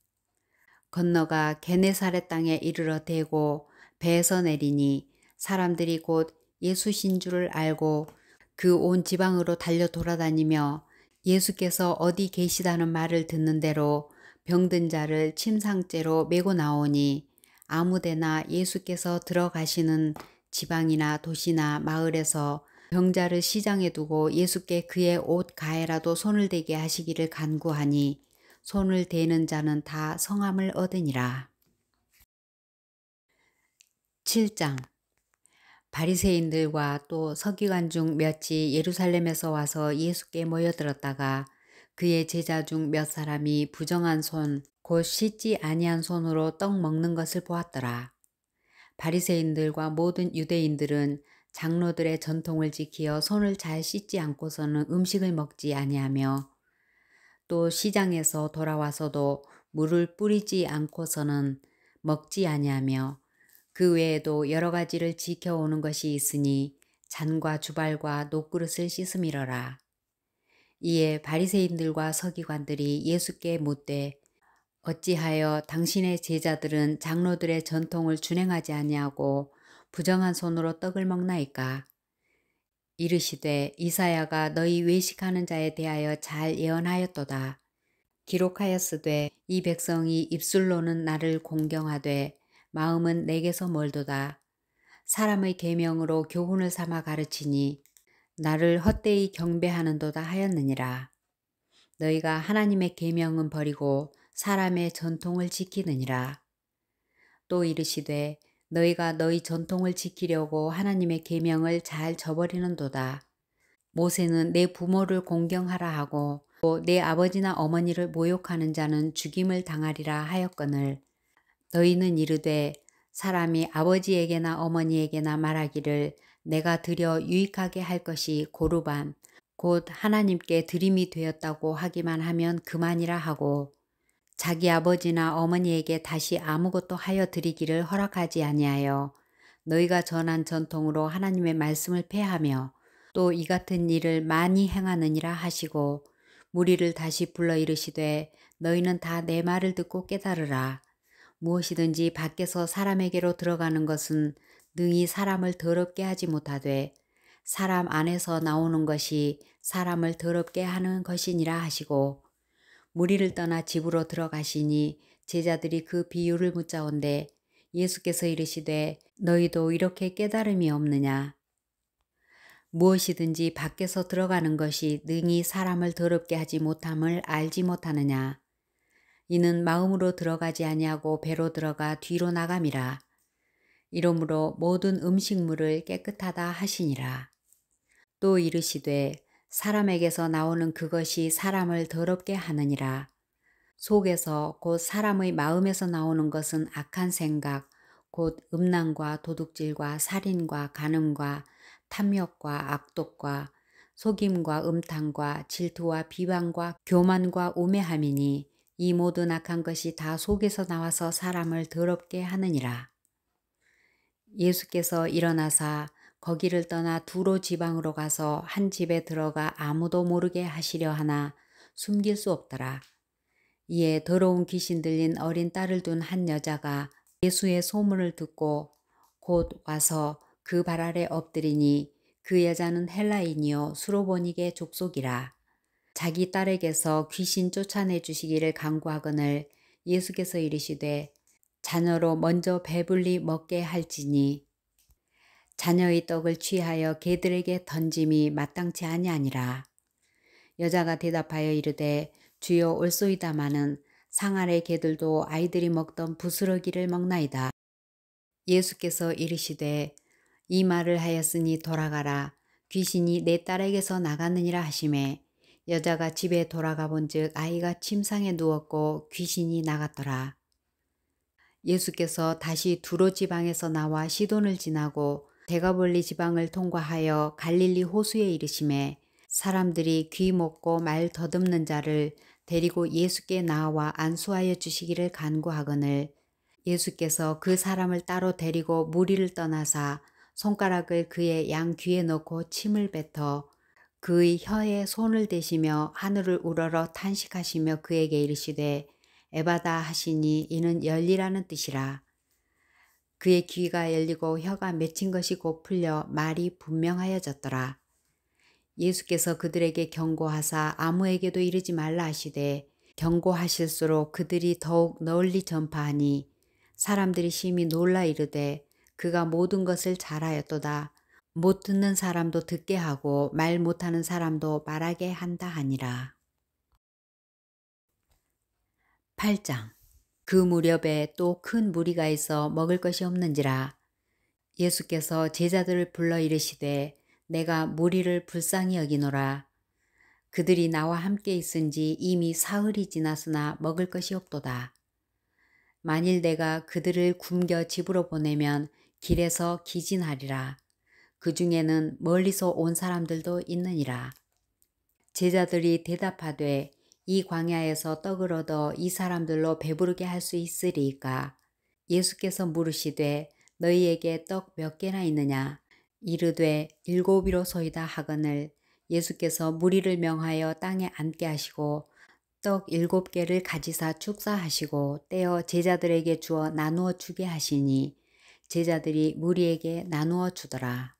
건너가 게네사렛 땅에 이르러 대고 배에서 내리니 사람들이 곧 예수신 줄을 알고 그 온 지방으로 달려 돌아다니며 예수께서 어디 계시다는 말을 듣는 대로 병든 자를 침상째로 메고 나오니 아무데나 예수께서 들어가시는 지방이나 도시나 마을에서 병자를 시장에 두고 예수께 그의 옷 가에라도 손을 대게 하시기를 간구하니 손을 대는 자는 다 성함을 얻으니라. 7장. 바리새인들과 또 서기관 중 몇이 예루살렘에서 와서 예수께 모여들었다가 그의 제자 중 몇 사람이 부정한 손 곧 씻지 아니한 손으로 떡 먹는 것을 보았더라. 바리새인들과 모든 유대인들은 장로들의 전통을 지키어 손을 잘 씻지 않고서는 음식을 먹지 아니하며 또 시장에서 돌아와서도 물을 뿌리지 않고서는 먹지 아니하며 그 외에도 여러 가지를 지켜오는 것이 있으니 잔과 주발과 녹그릇을 씻음이러라. 이에 바리새인들과 서기관들이 예수께 묻되 어찌하여 당신의 제자들은 장로들의 전통을 준행하지 아니하고 부정한 손으로 떡을 먹나이까? 이르시되 이사야가 너희 외식하는 자에 대하여 잘 예언하였도다. 기록하였으되 이 백성이 입술로는 나를 공경하되 마음은 내게서 멀도다. 사람의 계명으로 교훈을 삼아 가르치니 나를 헛되이 경배하는도다 하였느니라. 너희가 하나님의 계명은 버리고 사람의 전통을 지키느니라. 또 이르시되 너희가 너희 전통을 지키려고 하나님의 계명을 잘 저버리는도다. 모세는 내 부모를 공경하라 하고 또 내 아버지나 어머니를 모욕하는 자는 죽임을 당하리라 하였거늘 너희는 이르되 사람이 아버지에게나 어머니에게나 말하기를 내가 드려 유익하게 할 것이 고르반 곧 하나님께 드림이 되었다고 하기만 하면 그만이라 하고 자기 아버지나 어머니에게 다시 아무것도 하여 드리기를 허락하지 아니하여 너희가 전한 전통으로 하나님의 말씀을 폐하며 또 이 같은 일을 많이 행하느니라 하시고 무리를 다시 불러 이르시되 너희는 다 내 말을 듣고 깨달으라. 무엇이든지 밖에서 사람에게로 들어가는 것은 능히 사람을 더럽게 하지 못하되 사람 안에서 나오는 것이 사람을 더럽게 하는 것이니라 하시고 무리를 떠나 집으로 들어가시니 제자들이 그 비유를 묻자온데 예수께서 이르시되 너희도 이렇게 깨달음이 없느냐? 무엇이든지 밖에서 들어가는 것이 능히 사람을 더럽게 하지 못함을 알지 못하느냐? 이는 마음으로 들어가지 아니하고 배로 들어가 뒤로 나감이라. 이러므로 모든 음식물을 깨끗하다 하시니라. 또 이르시되 사람에게서 나오는 그것이 사람을 더럽게 하느니라. 속에서 곧 사람의 마음에서 나오는 것은 악한 생각, 곧 음란과 도둑질과 살인과 간음과 탐욕과 악독과 속임과 음탕과 질투와 비방과 교만과 우매함이니 이 모든 악한 것이 다 속에서 나와서 사람을 더럽게 하느니라. 예수께서 일어나사 거기를 떠나 두로 지방으로 가서 한 집에 들어가 아무도 모르게 하시려 하나 숨길 수 없더라. 이에 더러운 귀신 들린 어린 딸을 둔 한 여자가 예수의 소문을 듣고 곧 와서 그 발 아래 엎드리니 그 여자는 헬라인이요 수로보니게 족속이라. 자기 딸에게서 귀신 쫓아내 주시기를 간구하거늘 예수께서 이르시되 자녀로 먼저 배불리 먹게 할지니 자녀의 떡을 취하여 개들에게 던짐이 마땅치 아니하니라. 여자가 대답하여 이르되 주여 올소이다마는 상 아래 개들도 아이들이 먹던 부스러기를 먹나이다. 예수께서 이르시되 이 말을 하였으니 돌아가라. 귀신이 내 딸에게서 나갔느니라 하시매 여자가 집에 돌아가 본즉 아이가 침상에 누웠고 귀신이 나갔더라. 예수께서 다시 두로 지방에서 나와 시돈을 지나고 데가볼리 지방을 통과하여 갈릴리 호수에 이르심에 사람들이 귀 먹고 말 더듬는 자를 데리고 예수께 나와 안수하여 주시기를 간구하거늘 예수께서 그 사람을 따로 데리고 무리를 떠나사 손가락을 그의 양 귀에 넣고 침을 뱉어 그의 혀에 손을 대시며 하늘을 우러러 탄식하시며 그에게 이르시되 에바다 하시니 이는 열리라는 뜻이라. 그의 귀가 열리고 혀가 맺힌 것이 곧 풀려 말이 분명하여졌더라. 예수께서 그들에게 경고하사 아무에게도 이르지 말라 하시되 경고하실수록 그들이 더욱 널리 전파하니 사람들이 심히 놀라 이르되 그가 모든 것을 잘하였도다. 못 듣는 사람도 듣게 하고 말 못하는 사람도 말하게 한다 하니라. 8장. 그 무렵에 또 큰 무리가 있어 먹을 것이 없는지라. 예수께서 제자들을 불러 이르시되 내가 무리를 불쌍히 여기노라. 그들이 나와 함께 있은지 이미 사흘이 지났으나 먹을 것이 없도다. 만일 내가 그들을 굶겨 집으로 보내면 길에서 기진하리라. 그 중에는 멀리서 온 사람들도 있느니라. 제자들이 대답하되 이 광야에서 떡을 얻어 이 사람들로 배부르게 할 수 있으리이까. 예수께서 물으시되 너희에게 떡 몇 개나 있느냐. 이르되 7이로소이다 하거늘 예수께서 무리를 명하여 땅에 앉게 하시고 떡 7개를 가지사 축사하시고 떼어 제자들에게 주어 나누어 주게 하시니 제자들이 무리에게 나누어 주더라.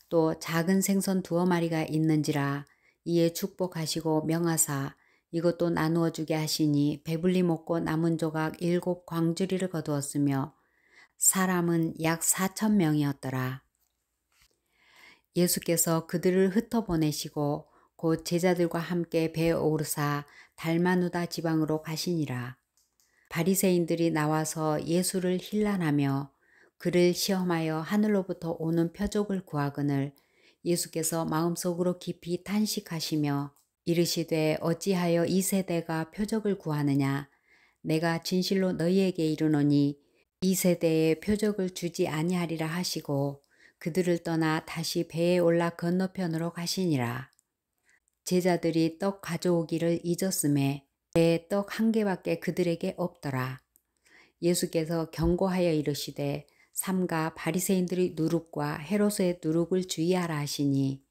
또 작은 생선 2마리가 있는지라. 이에 축복하시고 명하사 이것도 나누어 주게 하시니 배불리 먹고 남은 조각 7광주리를 거두었으며 사람은 약 4,000명이었더라. 예수께서 그들을 흩어보내시고 곧 제자들과 함께 배에 오르사 달마누다 지방으로 가시니라. 바리새인들이 나와서 예수를 힐난하며 그를 시험하여 하늘로부터 오는 표적을 구하거늘 예수께서 마음속으로 깊이 탄식하시며 이르시되 어찌하여 이 세대가 표적을 구하느냐. 내가 진실로 너희에게 이르노니 이 세대에 표적을 주지 아니하리라 하시고 그들을 떠나 다시 배에 올라 건너편으로 가시니라. 제자들이 떡 가져오기를 잊었음에 배에 떡 1개밖에 그들에게 없더라. 예수께서 경고하여 이르시되 삼가 바리새인들의 누룩과 헤롯의 누룩을 주의하라 하시니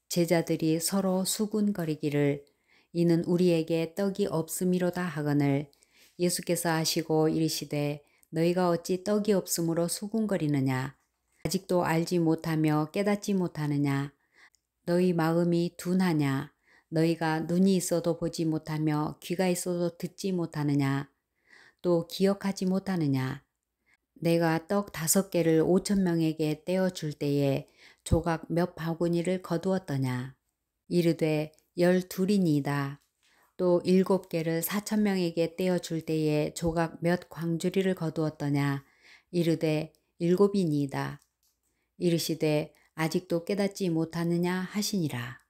제자들이 서로 수군거리기를 이는 우리에게 떡이 없음이로다 하거늘 예수께서 하시고 이르시되 너희가 어찌 떡이 없으므로 수군거리느냐. 아직도 알지 못하며 깨닫지 못하느냐. 너희 마음이 둔하냐. 너희가 눈이 있어도 보지 못하며 귀가 있어도 듣지 못하느냐. 또 기억하지 못하느냐. 내가 떡 5개를 5,000명에게 떼어줄 때에 조각 몇 바구니를 거두었더냐. 이르되 12이니이다. 또 7개를 4,000명에게 떼어 줄 때에 조각 몇 광주리를 거두었더냐. 이르되 7이니이다. 이르시되 아직도 깨닫지 못하느냐 하시니라.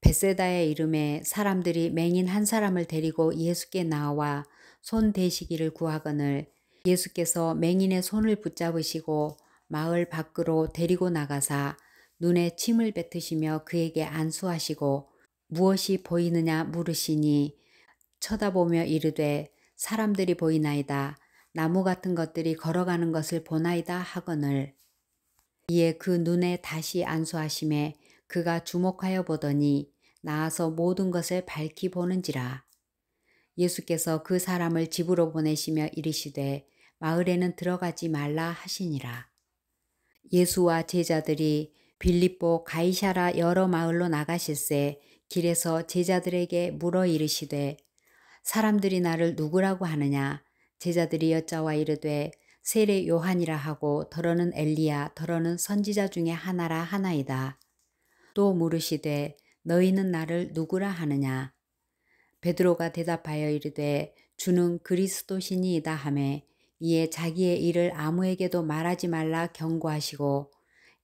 벳세다의 이름에 사람들이 맹인 한 사람을 데리고 예수께 나와 손 대시기를 구하거늘 예수께서 맹인의 손을 붙잡으시고 마을 밖으로 데리고 나가사 눈에 침을 뱉으시며 그에게 안수하시고 무엇이 보이느냐 물으시니 쳐다보며 이르되 사람들이 보이나이다. 나무 같은 것들이 걸어가는 것을 보나이다 하거늘 이에 그 눈에 다시 안수하심에 그가 주목하여 보더니 나아서 모든 것을 밝히 보는지라. 예수께서 그 사람을 집으로 보내시며 이르시되 마을에는 들어가지 말라 하시니라. 예수와 제자들이 빌립보 가이사랴 여러 마을로 나가실새 길에서 제자들에게 물어 이르시되 사람들이 나를 누구라고 하느냐. 제자들이 여짜와 이르되 세례 요한이라 하고 더러는 엘리야 더러는 선지자 중에 하나라 하나이다. 또 물으시되 너희는 나를 누구라 하느냐. 베드로가 대답하여 이르되 주는 그리스도시니이다 하매 이에 자기의 일을 아무에게도 말하지 말라 경고하시고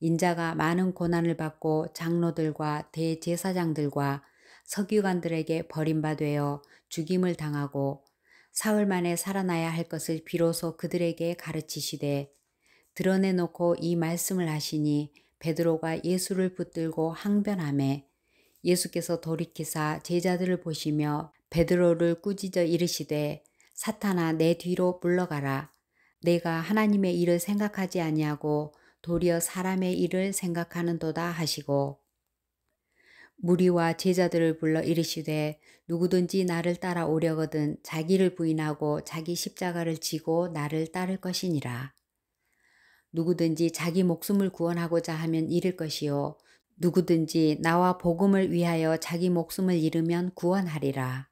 인자가 많은 고난을 받고 장로들과 대제사장들과 서기관들에게 버림받되어 죽임을 당하고 사흘 만에 살아나야 할 것을 비로소 그들에게 가르치시되 드러내놓고 이 말씀을 하시니 베드로가 예수를 붙들고 항변하매 예수께서 돌이키사 제자들을 보시며 베드로를 꾸짖어 이르시되 사탄아 내 뒤로 물러가라. 내가 하나님의 일을 생각하지 아니하고 도리어 사람의 일을 생각하는도다 하시고 무리와 제자들을 불러 이르시되 누구든지 나를 따라오려거든 자기를 부인하고 자기 십자가를 지고 나를 따를 것이니라. 누구든지 자기 목숨을 구원하고자 하면 잃을 것이요 누구든지 나와 복음을 위하여 자기 목숨을 잃으면 구원하리라.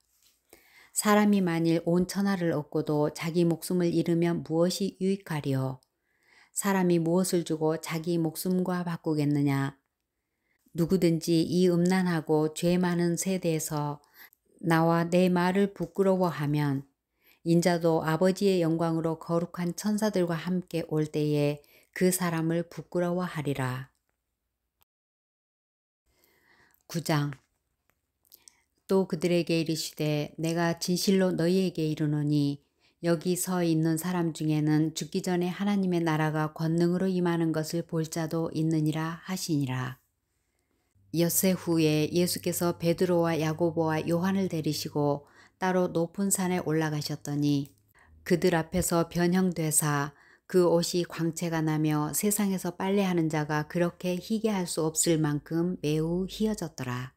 사람이 만일 온 천하를 얻고도 자기 목숨을 잃으면 무엇이 유익하리요? 사람이 무엇을 주고 자기 목숨과 바꾸겠느냐? 누구든지 이 음란하고 죄 많은 세대에서 나와 내 말을 부끄러워하면 인자도 아버지의 영광으로 거룩한 천사들과 함께 올 때에 그 사람을 부끄러워하리라. 9장 또 그들에게 이르시되 내가 진실로 너희에게 이르노니 여기 서 있는 사람 중에는 죽기 전에 하나님의 나라가 권능으로 임하는 것을 볼 자도 있느니라 하시니라. 엿새 후에 예수께서 베드로와 야고보와 요한을 데리시고 따로 높은 산에 올라가셨더니 그들 앞에서 변형되사 그 옷이 광채가 나며 세상에서 빨래하는 자가 그렇게 희게 할 수 없을 만큼 매우 희어졌더라.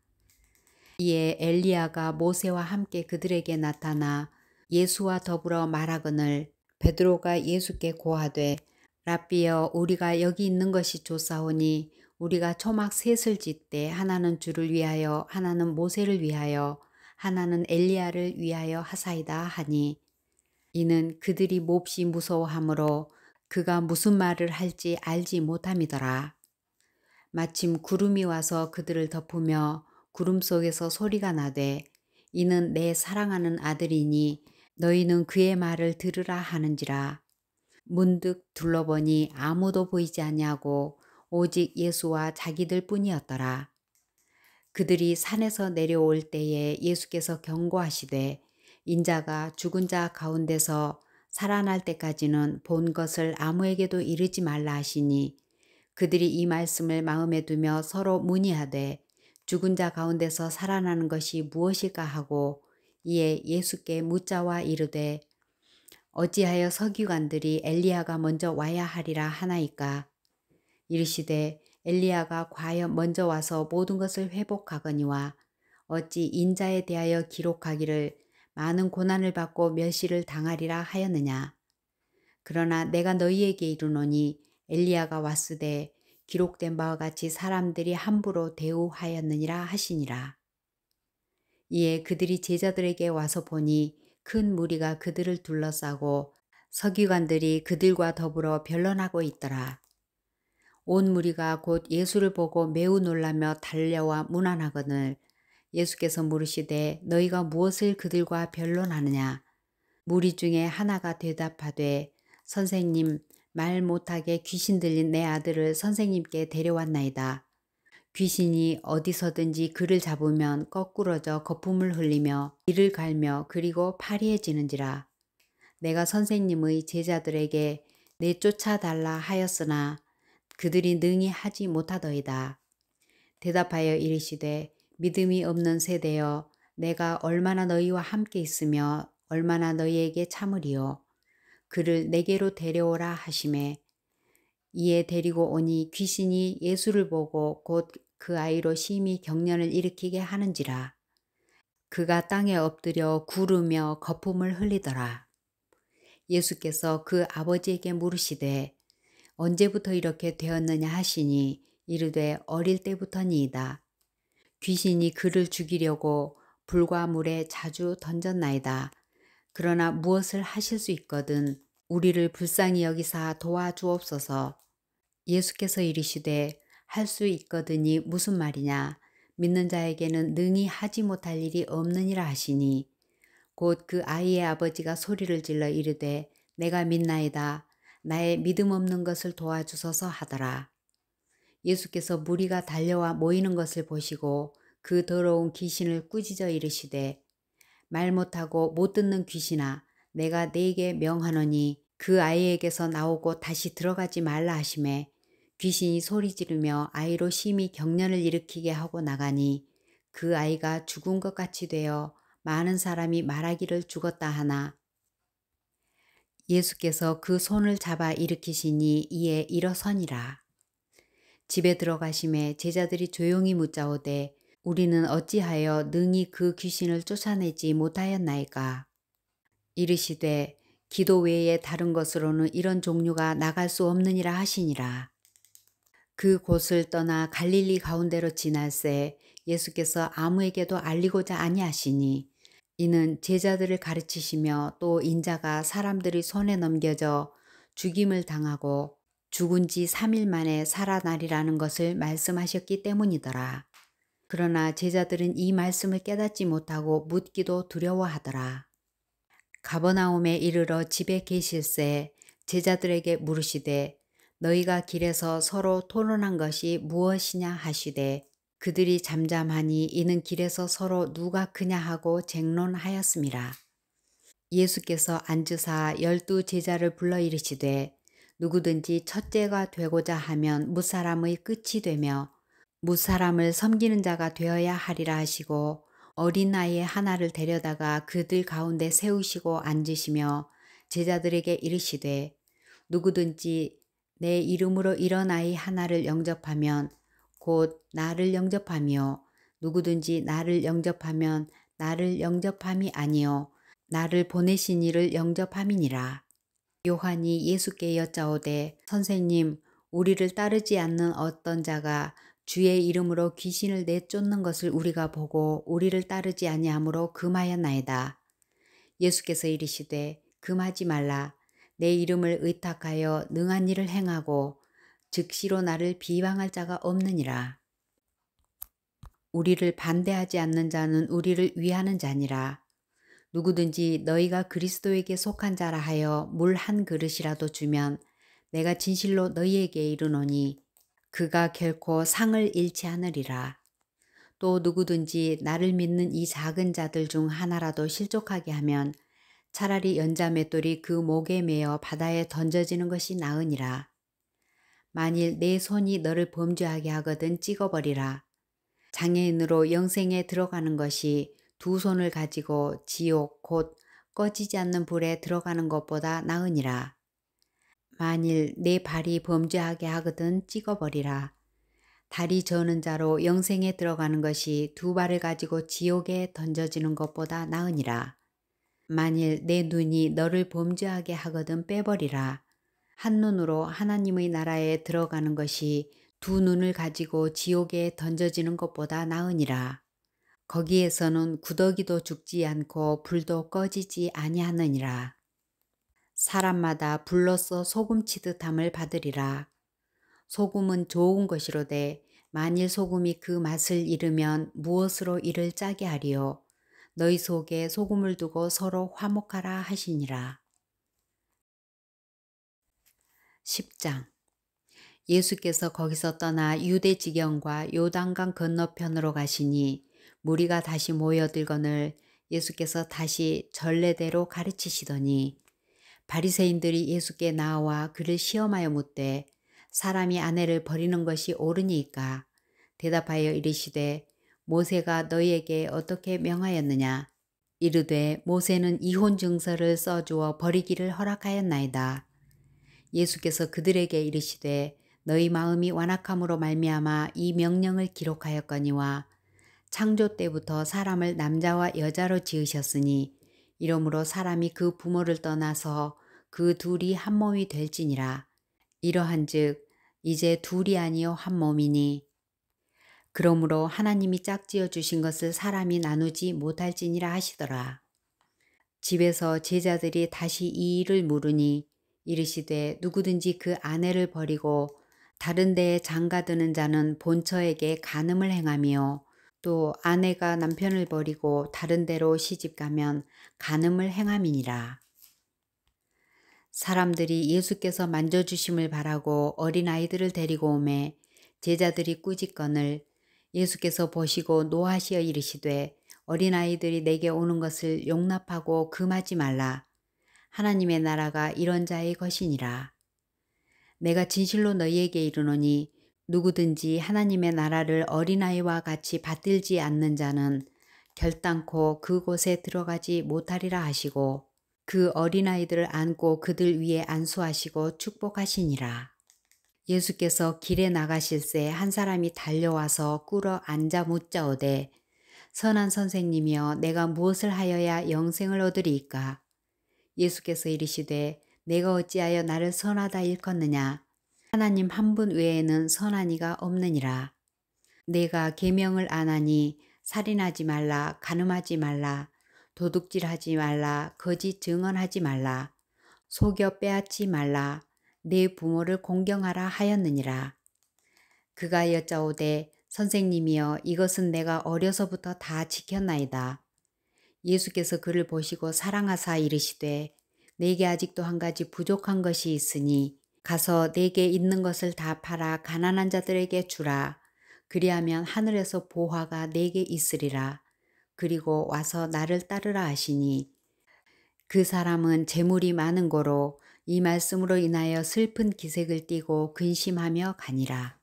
이에 엘리야가 모세와 함께 그들에게 나타나 예수와 더불어 말하거늘 베드로가 예수께 고하되 랍비여 우리가 여기 있는 것이 좋사오니 우리가 초막 셋을 짓되 하나는 주를 위하여 하나는 모세를 위하여 하나는 엘리야를 위하여 하사이다 하니 이는 그들이 몹시 무서워하므로 그가 무슨 말을 할지 알지 못함이더라. 마침 구름이 와서 그들을 덮으며 구름 속에서 소리가 나되 이는 내 사랑하는 아들이니 너희는 그의 말을 들으라 하는지라. 문득 둘러보니 아무도 보이지 아니하고 오직 예수와 자기들 뿐이었더라. 그들이 산에서 내려올 때에 예수께서 경고하시되 인자가 죽은 자 가운데서 살아날 때까지는 본 것을 아무에게도 이르지 말라 하시니 그들이 이 말씀을 마음에 두며 서로 문의하되 죽은 자 가운데서 살아나는 것이 무엇일까 하고 이에 예수께 묻자와 이르되 어찌하여 서기관들이 엘리야가 먼저 와야 하리라 하나이까. 이르시되 엘리야가 과연 먼저 와서 모든 것을 회복하거니와 어찌 인자에 대하여 기록하기를 많은 고난을 받고 멸시를 당하리라 하였느냐. 그러나 내가 너희에게 이르노니 엘리야가 왔으되 기록된 바와 같이 사람들이 함부로 대우하였느니라 하시니라. 이에 그들이 제자들에게 와서 보니 큰 무리가 그들을 둘러싸고 서기관들이 그들과 더불어 변론하고 있더라. 온 무리가 곧 예수를 보고 매우 놀라며 달려와 문안하거늘 예수께서 물으시되 너희가 무엇을 그들과 변론하느냐? 무리 중에 하나가 대답하되 선생님, 말 못하게 귀신 들린 내 아들을 선생님께 데려왔나이다. 귀신이 어디서든지 그를 잡으면 거꾸러져 거품을 흘리며 이를 갈며 그리고 파리해지는지라. 내가 선생님의 제자들에게 내쫓아달라 하였으나 그들이 능히 하지 못하더이다. 대답하여 이르시되 믿음이 없는 세대여, 내가 얼마나 너희와 함께 있으며 얼마나 너희에게 참으리요. 그를 내게로 데려오라 하시매 이에 데리고 오니 귀신이 예수를 보고 곧 그 아이로 심히 경련을 일으키게 하는지라. 그가 땅에 엎드려 구르며 거품을 흘리더라. 예수께서 그 아버지에게 물으시되 언제부터 이렇게 되었느냐 하시니 이르되 어릴 때부터니이다. 귀신이 그를 죽이려고 불과 물에 자주 던졌나이다. 그러나 무엇을 하실 수 있거든 우리를 불쌍히 여기사 도와주옵소서. 예수께서 이르시되 할 수 있거든이 무슨 말이냐? 믿는 자에게는 능히 하지 못할 일이 없느니라 하시니 곧 그 아이의 아버지가 소리를 질러 이르되 내가 믿나이다. 나의 믿음 없는 것을 도와주소서 하더라. 예수께서 무리가 달려와 모이는 것을 보시고 그 더러운 귀신을 꾸짖어 이르시되 말 못하고 못 듣는 귀신아, 내가 네게 명하노니 그 아이에게서 나오고 다시 들어가지 말라 하시매 귀신이 소리 지르며 아이로 심히 경련을 일으키게 하고 나가니 그 아이가 죽은 것 같이 되어 많은 사람이 말하기를 죽었다 하나 예수께서 그 손을 잡아 일으키시니 이에 일어서니라. 집에 들어가심에 제자들이 조용히 묻자오되 우리는 어찌하여 능히 그 귀신을 쫓아내지 못하였나이까? 이르시되 기도 외에 다른 것으로는 이런 종류가 나갈 수 없느니라 하시니라. 그 곳을 떠나 갈릴리 가운데로 지날새 예수께서 아무에게도 알리고자 아니하시니 이는 제자들을 가르치시며 또 인자가 사람들의 손에 넘겨져 죽임을 당하고 죽은 지 3일 만에 살아나리라는 것을 말씀하셨기 때문이더라. 그러나 제자들은 이 말씀을 깨닫지 못하고 묻기도 두려워하더라. 가버나움에 이르러 집에 계실새 제자들에게 물으시되 너희가 길에서 서로 토론한 것이 무엇이냐 하시되 그들이 잠잠하니 이는 길에서 서로 누가 크냐 하고 쟁론하였음이라. 예수께서 앉으사 12 제자를 불러 이르시되 누구든지 첫째가 되고자 하면 무사람의 끝이 되며 무사람을 섬기는 자가 되어야 하리라 하시고 어린 아이 하나를 데려다가 그들 가운데 세우시고 앉으시며 제자들에게 이르시되 누구든지 내 이름으로 이런 아이 하나를 영접하면 곧 나를 영접하며 누구든지 나를 영접하면 나를 영접함이 아니요 나를 보내신 이를 영접함이니라. 요한이 예수께 여짜오되 선생님, 우리를 따르지 않는 어떤 자가 주의 이름으로 귀신을 내쫓는 것을 우리가 보고 우리를 따르지 아니하므로 금하였나이다. 예수께서 이르시되 금하지 말라. 내 이름을 의탁하여 능한 일을 행하고 즉시로 나를 비방할 자가 없느니라. 우리를 반대하지 않는 자는 우리를 위하는 자니라. 누구든지 너희가 그리스도에게 속한 자라 하여 물 한 그릇이라도 주면 내가 진실로 너희에게 이르노니 그가 결코 상을 잃지 않으리라. 또 누구든지 나를 믿는 이 작은 자들 중 하나라도 실족하게 하면 차라리 연자맷돌이 그 목에 매어 바다에 던져지는 것이 나으니라. 만일 내 손이 너를 범죄하게 하거든 찍어버리라. 장애인으로 영생에 들어가는 것이 두 손을 가지고 지옥 곧 꺼지지 않는 불에 들어가는 것보다 나으니라. 만일 내 발이 범죄하게 하거든 찍어버리라. 다리 저는 자로 영생에 들어가는 것이 두 발을 가지고 지옥에 던져지는 것보다 나으니라. 만일 내 눈이 너를 범죄하게 하거든 빼버리라. 한 눈으로 하나님의 나라에 들어가는 것이 두 눈을 가지고 지옥에 던져지는 것보다 나으니라. 거기에서는 구더기도 죽지 않고 불도 꺼지지 아니하느니라. 사람마다 불로써 소금 치듯함을 받으리라. 소금은 좋은 것이로되 만일 소금이 그 맛을 잃으면 무엇으로 이를 짜게 하리요? 너희 속에 소금을 두고 서로 화목하라 하시니라. 10장. 예수께서 거기서 떠나 유대 지경과 요단강 건너편으로 가시니 무리가 다시 모여들거늘 예수께서 다시 전례대로 가르치시더니 바리새인들이 예수께 나와 그를 시험하여 묻되 사람이 아내를 버리는 것이 옳으니까 대답하여 이르시되 모세가 너희에게 어떻게 명하였느냐 이르되 모세는 이혼 증서를 써주어 버리기를 허락하였나이다. 예수께서 그들에게 이르시되 너희 마음이 완악함으로 말미암아 이 명령을 기록하였거니와 창조 때부터 사람을 남자와 여자로 지으셨으니 이러므로 사람이 그 부모를 떠나서 그 둘이 한 몸이 될지니라. 이러한즉 이제 둘이 아니요 한 몸이니 그러므로 하나님이 짝지어 주신 것을 사람이 나누지 못할지니라 하시더라. 집에서 제자들이 다시 이 일을 물으니 이르시되 누구든지 그 아내를 버리고 다른 데에 장가드는 자는 본처에게 간음을 행하며 또 아내가 남편을 버리고 다른 데로 시집가면 간음을 행함이니라. 사람들이 예수께서 만져주심을 바라고 어린아이들을 데리고 오매 제자들이 꾸짖거늘 예수께서 보시고 노하시어 이르시되 어린아이들이 내게 오는 것을 용납하고 금하지 말라. 하나님의 나라가 이런 자의 것이니라. 내가 진실로 너희에게 이르노니 누구든지 하나님의 나라를 어린아이와 같이 받들지 않는 자는 결단코 그곳에 들어가지 못하리라 하시고 그 어린아이들을 안고 그들 위에 안수하시고 축복하시니라. 예수께서 길에 나가실새 한 사람이 달려와서 꿇어 앉아 묻자오되 선한 선생님이여 내가 무엇을 하여야 영생을 얻으리이까? 예수께서 이르시되 내가 어찌하여 나를 선하다 일컫느냐? 하나님 한 분 외에는 선한 이가 없느니라. 내가 계명을 안 하니 살인하지 말라, 간음하지 말라, 도둑질하지 말라, 거짓 증언하지 말라, 속여 빼앗지 말라, 내 부모를 공경하라 하였느니라. 그가 여짜오되 선생님이여 이것은 내가 어려서부터 다 지켰나이다. 예수께서 그를 보시고 사랑하사 이르시되 내게 아직도 한 가지 부족한 것이 있으니 가서 내게 있는 것을 다 팔아 가난한 자들에게 주라. 그리하면 하늘에서 보화가 내게 있으리라. 그리고 와서 나를 따르라 하시니 그 사람은 재물이 많은 고로 이 말씀으로 인하여 슬픈 기색을 띠고 근심하며 가니라.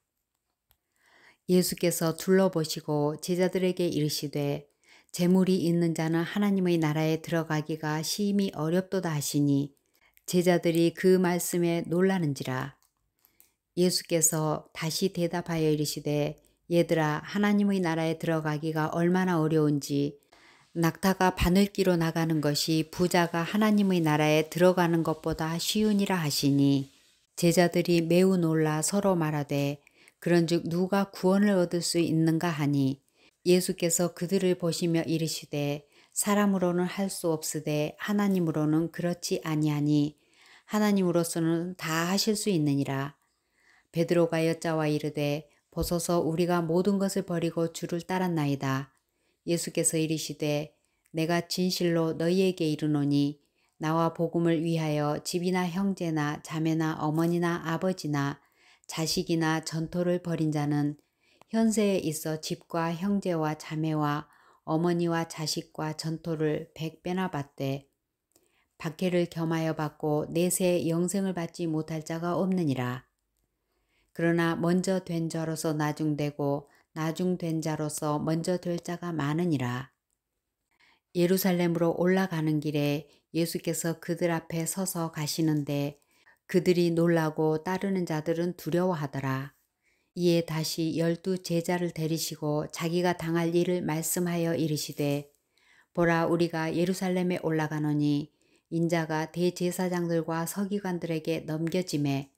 예수께서 둘러보시고 제자들에게 이르시되 재물이 있는 자는 하나님의 나라에 들어가기가 심히 어렵도다 하시니 제자들이 그 말씀에 놀라는지라. 예수께서 다시 대답하여 이르시되 얘들아 하나님의 나라에 들어가기가 얼마나 어려운지 낙타가 바늘기로 나가는 것이 부자가 하나님의 나라에 들어가는 것보다 쉬우니라 하시니 제자들이 매우 놀라 서로 말하되 그런즉 누가 구원을 얻을 수 있는가 하니 예수께서 그들을 보시며 이르시되 사람으로는 할 수 없으되 하나님으로는 그렇지 아니하니 하나님으로서는 다 하실 수 있느니라. 베드로가 여짜와 이르되 보소서 우리가 모든 것을 버리고 주를 따랐나이다. 예수께서 이르시되 내가 진실로 너희에게 이르노니 나와 복음을 위하여 집이나 형제나 자매나 어머니나 아버지나 자식이나 전토를 벌인 자는 현세에 있어 집과 형제와 자매와 어머니와 자식과 전토를 100배나 받되 박해를 겸하여 받고 내세 영생을 받지 못할 자가 없느니라. 그러나 먼저 된 자로서 나중되고 나중된 자로서 먼저 될 자가 많으니라. 예루살렘으로 올라가는 길에 예수께서 그들 앞에 서서 가시는데 그들이 놀라고 따르는 자들은 두려워하더라. 이에 다시 12 제자를 데리시고 자기가 당할 일을 말씀하여 이르시되 보라 우리가 예루살렘에 올라가노니 인자가 대제사장들과 서기관들에게 넘겨짐에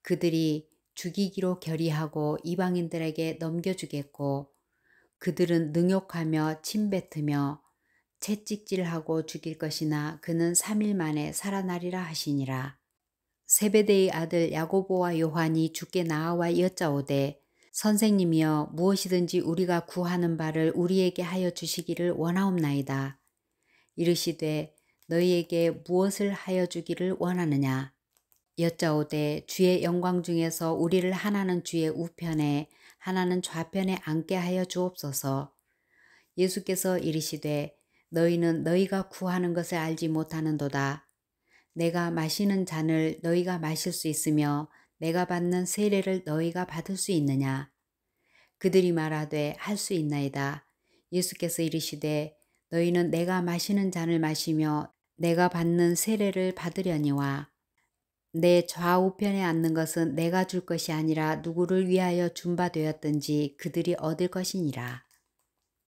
그들이 죽이기로 결의하고 이방인들에게 넘겨주겠고 그들은 능욕하며 침뱉으며 채찍질하고 죽일 것이나 그는 3일 만에 살아나리라 하시니라. 세베대의 아들 야고보와 요한이 주께 나와 여짜오되 선생님이여 무엇이든지 우리가 구하는 바를 우리에게 하여 주시기를 원하옵나이다. 이르시되 너희에게 무엇을 하여 주기를 원하느냐. 여짜오되 주의 영광 중에서 우리를 하나는 주의 우편에 하나는 좌편에 앉게 하여 주옵소서. 예수께서 이르시되 너희는 너희가 구하는 것을 알지 못하는도다. 내가 마시는 잔을 너희가 마실 수 있으며 내가 받는 세례를 너희가 받을 수 있느냐. 그들이 말하되 할 수 있나이다. 예수께서 이르시되 너희는 내가 마시는 잔을 마시며 내가 받는 세례를 받으려니와 내 좌우편에 앉는 것은 내가 줄 것이 아니라 누구를 위하여 준 바 되었든지 그들이 얻을 것이니라.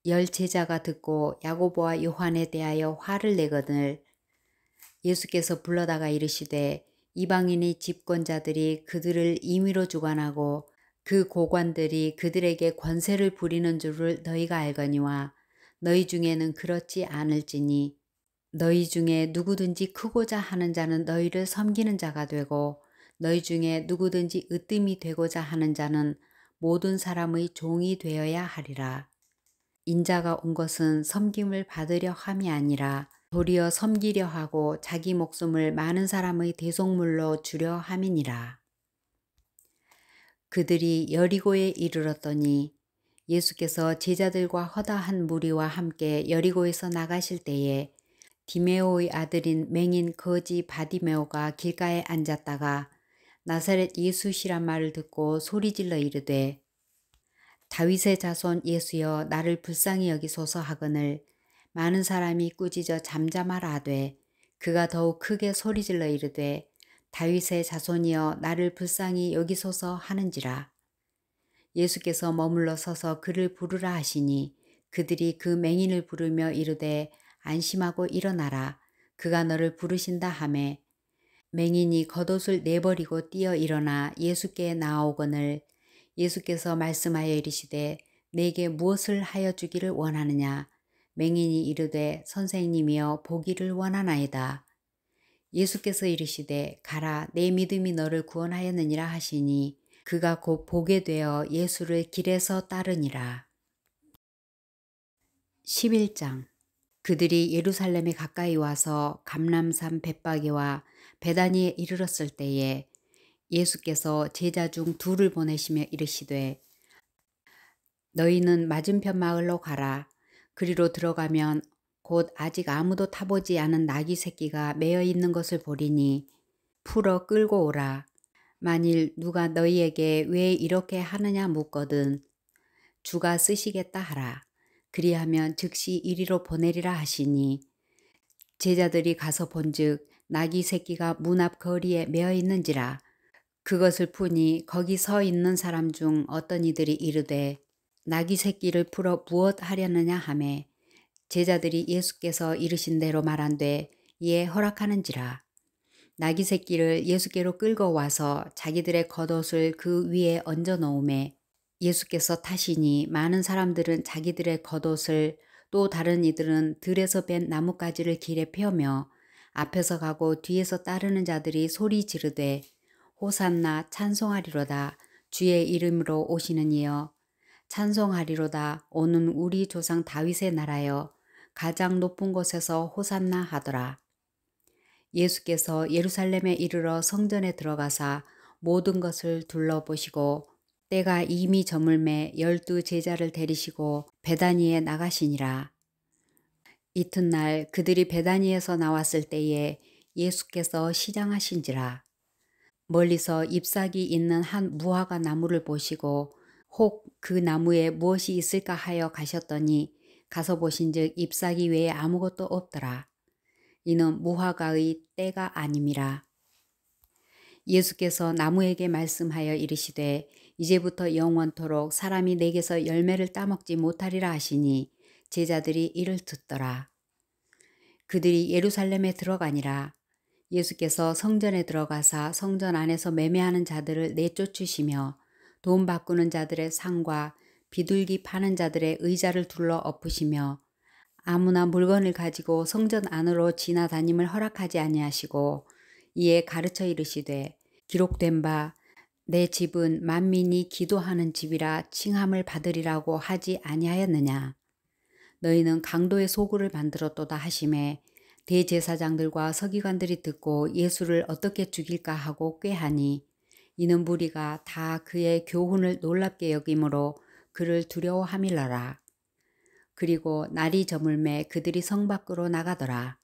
열 제자가 듣고 야고보와 요한에 대하여 화를 내거늘 예수께서 불러다가 이르시되 이방인의 집권자들이 그들을 임의로 주관하고 그 고관들이 그들에게 권세를 부리는 줄을 너희가 알거니와 너희 중에는 그렇지 않을지니 너희 중에 누구든지 크고자 하는 자는 너희를 섬기는 자가 되고 너희 중에 누구든지 으뜸이 되고자 하는 자는 모든 사람의 종이 되어야 하리라. 인자가 온 것은 섬김을 받으려 함이 아니라 도리어 섬기려 하고 자기 목숨을 많은 사람의 대속물로 주려 함이니라. 그들이 여리고에 이르렀더니 예수께서 제자들과 허다한 무리와 함께 여리고에서 나가실 때에 디메오의 아들인 맹인 거지 바디메오가 길가에 앉았다가 나사렛 예수시란 말을 듣고 소리질러 이르되 다윗의 자손 예수여 나를 불쌍히 여기소서 하거늘 많은 사람이 꾸짖어 잠잠하라 하되 그가 더욱 크게 소리질러 이르되 다윗의 자손이여 나를 불쌍히 여기소서 하는지라. 예수께서 머물러 서서 그를 부르라 하시니 그들이 그 맹인을 부르며 이르되 안심하고 일어나라 그가 너를 부르신다 하매 맹인이 겉옷을 내버리고 뛰어 일어나 예수께 나아오거늘 예수께서 말씀하여 이르시되 내게 무엇을 하여 주기를 원하느냐. 맹인이 이르되 선생님이여 보기를 원하나이다. 예수께서 이르시되 가라 내 믿음이 너를 구원하였느니라 하시니 그가 곧 보게 되어 예수를 길에서 따르니라. 11장 그들이 예루살렘에 가까이 와서 감람산 벳바게와 베다니에 이르렀을 때에 예수께서 제자 중 둘을 보내시며 이르시되 너희는 맞은편 마을로 가라. 그리로 들어가면 곧 아직 아무도 타보지 않은 나귀 새끼가 매어 있는 것을 보리니 풀어 끌고 오라. 만일 누가 너희에게 왜 이렇게 하느냐 묻거든 주가 쓰시겠다 하라. 그리하면 즉시 이리로 보내리라 하시니 제자들이 가서 본즉 나귀 새끼가 문 앞 거리에 매어 있는지라. 그것을 푸니 거기 서 있는 사람 중 어떤 이들이 이르되 나귀 새끼를 풀어 무엇 하려느냐 하매 제자들이 예수께서 이르신 대로 말한되 이에 허락하는지라. 나귀 새끼를 예수께로 끌고 와서 자기들의 겉옷을 그 위에 얹어 놓음에 예수께서 타시니 많은 사람들은 자기들의 겉옷을 또 다른 이들은 들에서 벤 나뭇가지를 길에 펴며 앞에서 가고 뒤에서 따르는 자들이 소리 지르되 호산나 찬송하리로다 주의 이름으로 오시는 이여 찬송하리로다 오는 우리 조상 다윗의 나라여 가장 높은 곳에서 호산나 하더라. 예수께서 예루살렘에 이르러 성전에 들어가사 모든 것을 둘러보시고 때가 이미 저물매 12 제자를 데리시고 베다니에 나가시니라. 이튿날 그들이 베다니에서 나왔을 때에 예수께서 시장하신지라. 멀리서 잎사귀 있는 한 무화과 나무를 보시고 혹 그 나무에 무엇이 있을까 하여 가셨더니 가서 보신즉 잎사귀 외에 아무것도 없더라. 이는 무화과의 때가 아님이라. 예수께서 나무에게 말씀하여 이르시되 이제부터 영원토록 사람이 내게서 열매를 따먹지 못하리라 하시니 제자들이 이를 듣더라. 그들이 예루살렘에 들어가니라. 예수께서 성전에 들어가사 성전 안에서 매매하는 자들을 내쫓으시며 돈 바꾸는 자들의 상과 비둘기 파는 자들의 의자를 둘러 엎으시며 아무나 물건을 가지고 성전 안으로 지나다님을 허락하지 아니하시고 이에 가르쳐 이르시되 기록된 바 내 집은 만민이 기도하는 집이라 칭함을 받으리라고 하지 아니하였느냐. 너희는 강도의 소굴을 만들었도다 하심에 대제사장들과 서기관들이 듣고 예수를 어떻게 죽일까 하고 꾀하니 이는 무리가 다 그의 교훈을 놀랍게 여김으로 그를 두려워함일러라. 그리고 날이 저물매 그들이 성 밖으로 나가더라.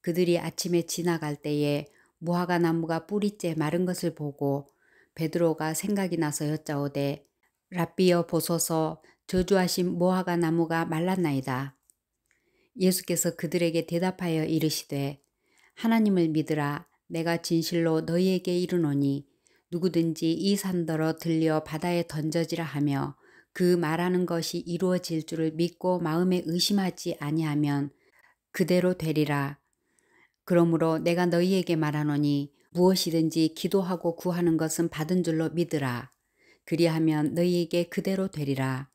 그들이 아침에 지나갈 때에 무화과 나무가 뿌리째 마른 것을 보고 베드로가 생각이 나서 여짜오되 랍비여 보소서 저주하신 무화과 나무가 말랐나이다. 예수께서 그들에게 대답하여 이르시되 하나님을 믿으라. 내가 진실로 너희에게 이르노니 누구든지 이 산더러 들려 바다에 던져지라 하며 그 말하는 것이 이루어질 줄을 믿고 마음에 의심하지 아니하면 그대로 되리라. 그러므로 내가 너희에게 말하노니 무엇이든지 기도하고 구하는 것은 받은 줄로 믿으라. 그리하면 너희에게 그대로 되리라.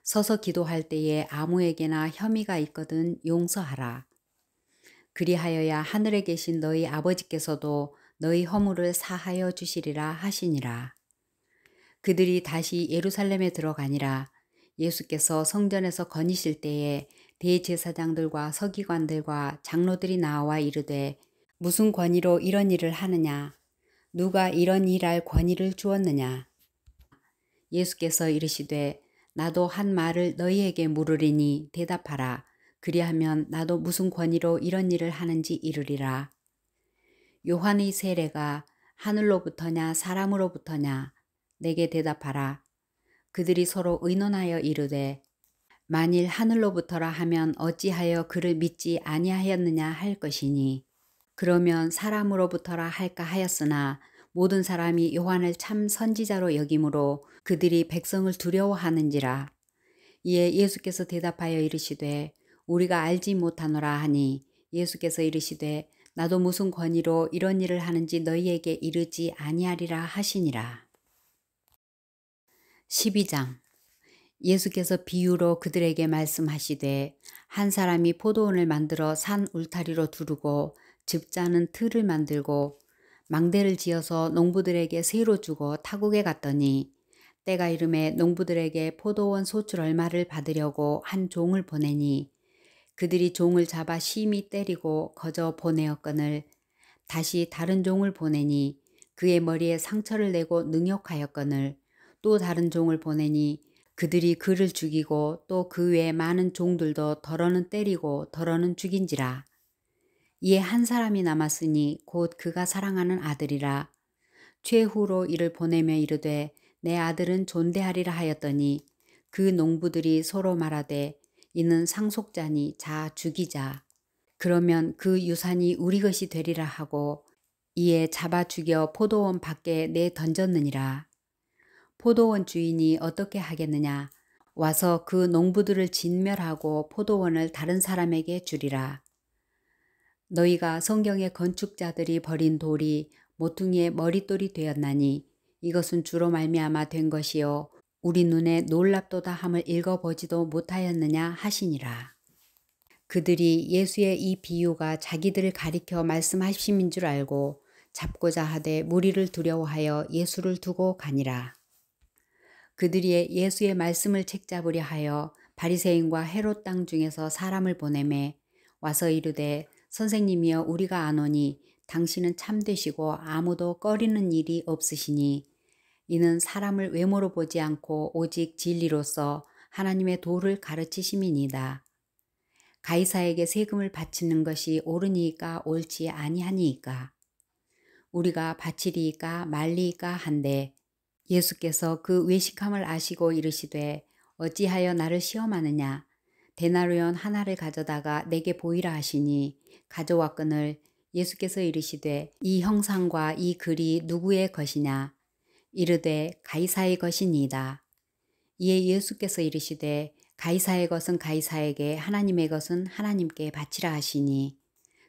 서서 기도할 때에 아무에게나 혐의가 있거든 용서하라. 그리하여야 하늘에 계신 너희 아버지께서도 너희 허물을 사하여 주시리라 하시니라. 그들이 다시 예루살렘에 들어가니라. 예수께서 성전에서 거니실 때에 대제사장들과 서기관들과 장로들이 나와 이르되 무슨 권위로 이런 일을 하느냐? 누가 이런 일할 권위를 주었느냐? 예수께서 이르시되 나도 한 말을 너희에게 물으리니 대답하라. 그리하면 나도 무슨 권위로 이런 일을 하는지 이르리라. 요한의 세례가 하늘로부터냐 사람으로부터냐? 내게 대답하라. 그들이 서로 의논하여 이르되 만일 하늘로부터라 하면 어찌하여 그를 믿지 아니하였느냐 할 것이니 그러면 사람으로부터라 할까 하였으나 모든 사람이 요한을 참 선지자로 여김으로 그들이 백성을 두려워하는지라. 이에 예수께서 대답하여 이르시되 우리가 알지 못하노라 하니 예수께서 이르시되 나도 무슨 권위로 이런 일을 하는지 너희에게 이르지 아니하리라 하시니라. 12장. 예수께서 비유로 그들에게 말씀하시되 한 사람이 포도원을 만들어 산 울타리로 두르고 즙자는 틀을 만들고 망대를 지어서 농부들에게 세로 주고 타국에 갔더니 때가 이름에 농부들에게 포도원 소출 얼마를 받으려고 한 종을 보내니 그들이 종을 잡아 심히 때리고 거저 보내었거늘 다시 다른 종을 보내니 그의 머리에 상처를 내고 능욕하였거늘 또 다른 종을 보내니 그들이 그를 죽이고 또 그 외에 많은 종들도 더러는 때리고 더러는 죽인지라. 이에 한 사람이 남았으니 곧 그가 사랑하는 아들이라. 최후로 이를 보내며 이르되 내 아들은 존대하리라 하였더니 그 농부들이 서로 말하되 이는 상속자니 자 죽이자. 그러면 그 유산이 우리 것이 되리라 하고 이에 잡아 죽여 포도원 밖에 내 던졌느니라. 포도원 주인이 어떻게 하겠느냐? 와서 그 농부들을 진멸하고 포도원을 다른 사람에게 주리라. 너희가 성경의 건축자들이 버린 돌이 모퉁이의 머릿돌이 되었나니 이것은 주로 말미암아 된 것이요 우리 눈에 놀랍도다 함을 읽어보지도 못하였느냐 하시니라. 그들이 예수의 이 비유가 자기들을 가리켜 말씀하심인 줄 알고 잡고자 하되 무리를 두려워하여 예수를 두고 가니라. 그들이 예수의 말씀을 책잡으려 하여 바리새인과 헤롯 땅 중에서 사람을 보내매 와서 이르되 선생님이여 우리가 아노니 당신은 참되시고 아무도 꺼리는 일이 없으시니 이는 사람을 외모로 보지 않고 오직 진리로서 하나님의 도를 가르치심이니이다. 가이사에게 세금을 바치는 것이 옳으니까 옳지 아니하니이까 우리가 바치리이까 말리이까 한데 예수께서 그 외식함을 아시고 이르시되 어찌하여 나를 시험하느냐 데나리온 하나를 가져다가 내게 보이라 하시니 가져왔거늘 예수께서 이르시되 이 형상과 이 글이 누구의 것이냐 이르되 가이사의 것이니이다. 이에 예수께서 이르시되 가이사의 것은 가이사에게 하나님의 것은 하나님께 바치라 하시니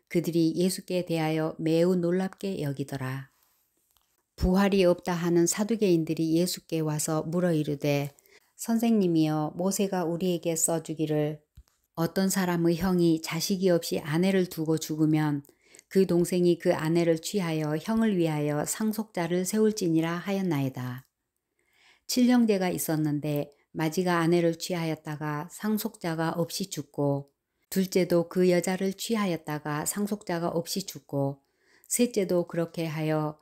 그들이 예수께 대하여 매우 놀랍게 여기더라. 부활이 없다 하는 사두개인들이 예수께 와서 물어 이르되 선생님이여 모세가 우리에게 써주기를 어떤 사람의 형이 자식이 없이 아내를 두고 죽으면 그 동생이 그 아내를 취하여 형을 위하여 상속자를 세울지니라 하였나이다. 칠형제가 있었는데 마지가 아내를 취하였다가 상속자가 없이 죽고 둘째도 그 여자를 취하였다가 상속자가 없이 죽고 셋째도 그렇게 하여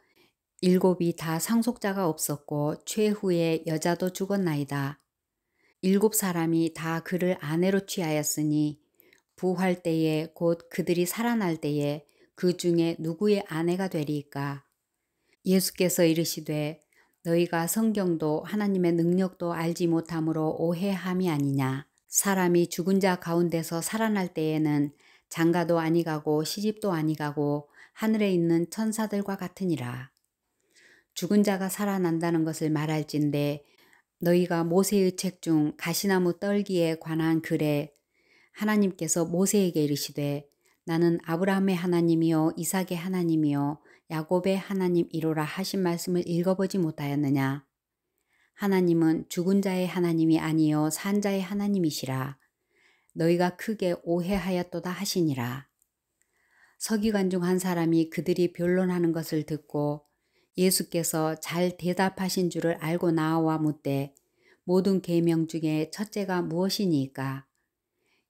일곱이 다 상속자가 없었고 최후에 여자도 죽었나이다. 일곱 사람이 다 그를 아내로 취하였으니 부활 때에 곧 그들이 살아날 때에 그 중에 누구의 아내가 되리이까? 예수께서 이르시되 너희가 성경도 하나님의 능력도 알지 못함으로 오해함이 아니냐. 사람이 죽은 자 가운데서 살아날 때에는 장가도 아니가고 시집도 아니가고 하늘에 있는 천사들과 같으니라. 죽은 자가 살아난다는 것을 말할진대 너희가 모세의 책 중 가시나무 떨기에 관한 글에 하나님께서 모세에게 이르시되 나는 아브라함의 하나님이요 이삭의 하나님이요 야곱의 하나님이로라 하신 말씀을 읽어보지 못하였느냐. 하나님은 죽은 자의 하나님이 아니요 산 자의 하나님이시라. 너희가 크게 오해하였도다 하시니라. 서기관 중 한 사람이 그들이 변론하는 것을 듣고 예수께서 잘 대답하신 줄을 알고 나와 묻되 모든 계명 중에 첫째가 무엇이니까?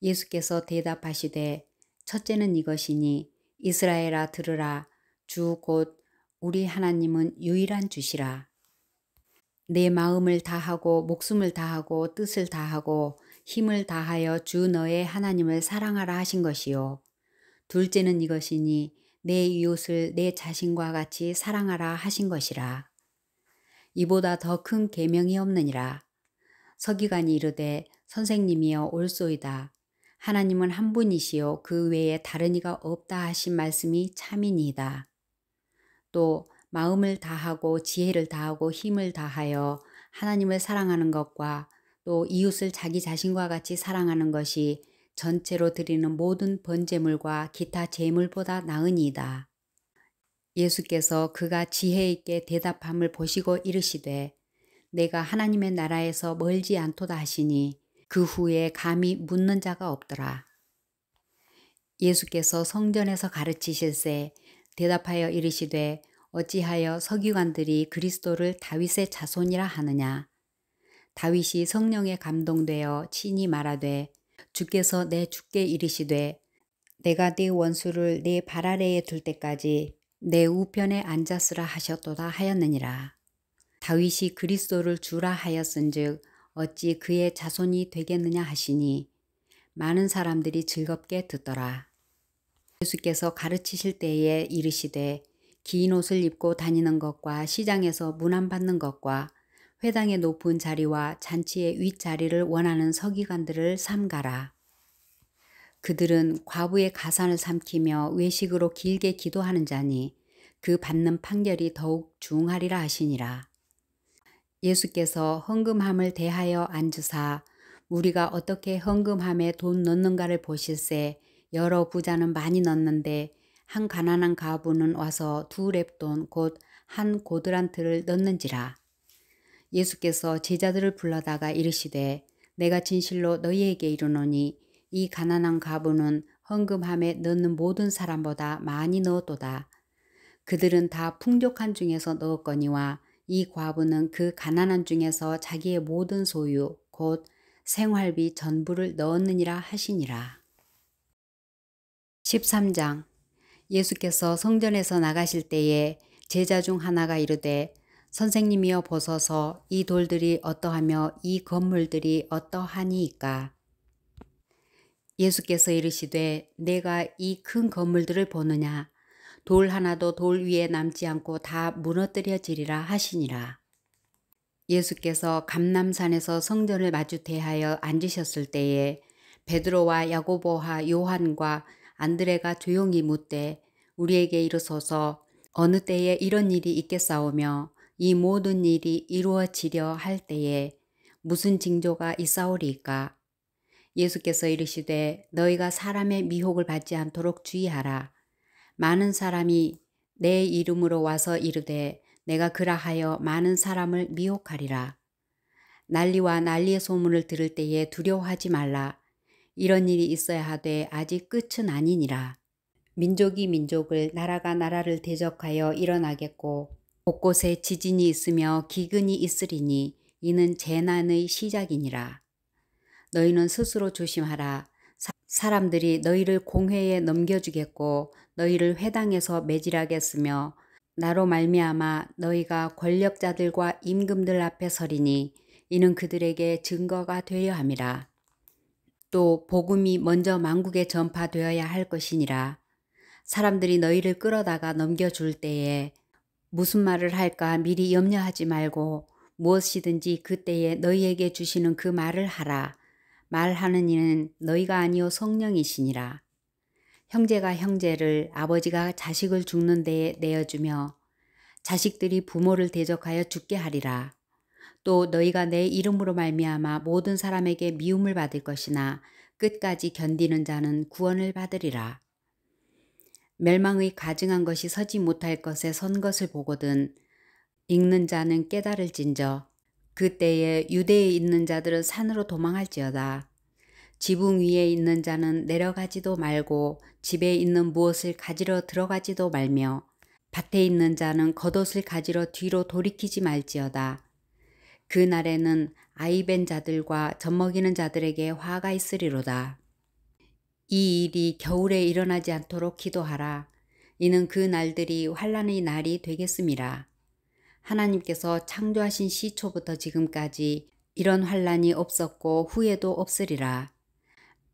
예수께서 대답하시되 첫째는 이것이니 이스라엘아 들으라. 주 곧 우리 하나님은 유일한 주시라. 내 마음을 다하고 목숨을 다하고 뜻을 다하고 힘을 다하여 주 너의 하나님을 사랑하라 하신 것이요. 둘째는 이것이니 내 이웃을 내 자신과 같이 사랑하라 하신 것이라. 이보다 더 큰 계명이 없느니라. 서기관이 이르되 선생님이여 옳소이다. 하나님은 한 분이시요 그 외에 다른 이가 없다 하신 말씀이 참이니이다. 또 마음을 다하고 지혜를 다하고 힘을 다하여 하나님을 사랑하는 것과 또 이웃을 자기 자신과 같이 사랑하는 것이 전체로 드리는 모든 번제물과 기타 제물보다 나으니이다. 예수께서 그가 지혜 있게 대답함을 보시고 이르시되 내가 하나님의 나라에서 멀지 않도다 하시니 그 후에 감히 묻는 자가 없더라. 예수께서 성전에서 가르치실세 대답하여 이르시되 어찌하여 서기관들이 그리스도를 다윗의 자손이라 하느냐. 다윗이 성령에 감동되어 친히 말하되 주께서 내 주께 이르시되 내가 네 원수를 네 발 아래에 둘 때까지 내 우편에 앉았으라 하셨도다 하였느니라. 다윗이 그리스도를 주라 하였은즉 어찌 그의 자손이 되겠느냐 하시니 많은 사람들이 즐겁게 듣더라. 예수께서 가르치실 때에 이르시되 긴 옷을 입고 다니는 것과 시장에서 문안받는 것과 회당의 높은 자리와 잔치의 윗자리를 원하는 서기관들을 삼가라. 그들은 과부의 가산을 삼키며 외식으로 길게 기도하는 자니 그 받는 판결이 더욱 중하리라 하시니라. 예수께서 헌금함을 대하여 앉으사 우리가 어떻게 헌금함에 돈 넣는가를 보실세 여러 부자는 많이 넣는데 한 가난한 과부는 와서 2렙돈 곧 한 고드란트를 넣는지라. 예수께서 제자들을 불러다가 이르시되 내가 진실로 너희에게 이르노니 이 가난한 과부는 헌금함에 넣는 모든 사람보다 많이 넣었도다. 그들은 다 풍족한 중에서 넣었거니와 이 과부는 그 가난한 중에서 자기의 모든 소유 곧 생활비 전부를 넣었느니라 하시니라. 13장. 예수께서 성전에서 나가실 때에 제자 중 하나가 이르되 선생님이여 보소서 이 돌들이 어떠하며 이 건물들이 어떠하니이까. 예수께서 이르시되 내가 이 큰 건물들을 보느냐. 돌 하나도 돌 위에 남지 않고 다 무너뜨려지리라 하시니라. 예수께서 감람산에서 성전을 마주 대하여 앉으셨을 때에 베드로와 야고보와 요한과 안드레가 조용히 묻되 우리에게 이르소서 어느 때에 이런 일이 있겠사오며 이 모든 일이 이루어지려 할 때에 무슨 징조가 있사오리이까. 예수께서 이르시되 너희가 사람의 미혹을 받지 않도록 주의하라. 많은 사람이 내 이름으로 와서 이르되 내가 그라하여 많은 사람을 미혹하리라. 난리와 난리의 소문을 들을 때에 두려워하지 말라. 이런 일이 있어야 하되 아직 끝은 아니니라. 민족이 민족을 나라가 나라를 대적하여 일어나겠고 곳곳에 지진이 있으며 기근이 있으리니 이는 재난의 시작이니라. 너희는 스스로 조심하라. 사람들이 너희를 공회에 넘겨주겠고 너희를 회당에서 매질하겠으며 나로 말미암아 너희가 권력자들과 임금들 앞에 서리니 이는 그들에게 증거가 되려 함이라. 또 복음이 먼저 만국에 전파되어야 할 것이니라. 사람들이 너희를 끌어다가 넘겨줄 때에 무슨 말을 할까 미리 염려하지 말고 무엇이든지 그때에 너희에게 주시는 그 말을 하라. 말하는 이는 너희가 아니요 성령이시니라. 형제가 형제를, 아버지가 자식을 죽는 데에 내어주며 자식들이 부모를 대적하여 죽게 하리라. 또 너희가 내 이름으로 말미암아 모든 사람에게 미움을 받을 것이나 끝까지 견디는 자는 구원을 받으리라. 멸망의 가증한 것이 서지 못할 것에 선 것을 보거든 읽는 자는 깨달을진저 그때에 유대에 있는 자들은 산으로 도망할지어다. 지붕 위에 있는 자는 내려가지도 말고 집에 있는 무엇을 가지러 들어가지도 말며 밭에 있는 자는 겉옷을 가지러 뒤로 돌이키지 말지어다. 그 날에는 아이벤 자들과 젖먹이는 자들에게 화가 있으리로다. 이 일이 겨울에 일어나지 않도록 기도하라. 이는 그 날들이 환난의 날이 되겠음이라. 하나님께서 창조하신 시초부터 지금까지 이런 환난이 없었고 후에도 없으리라.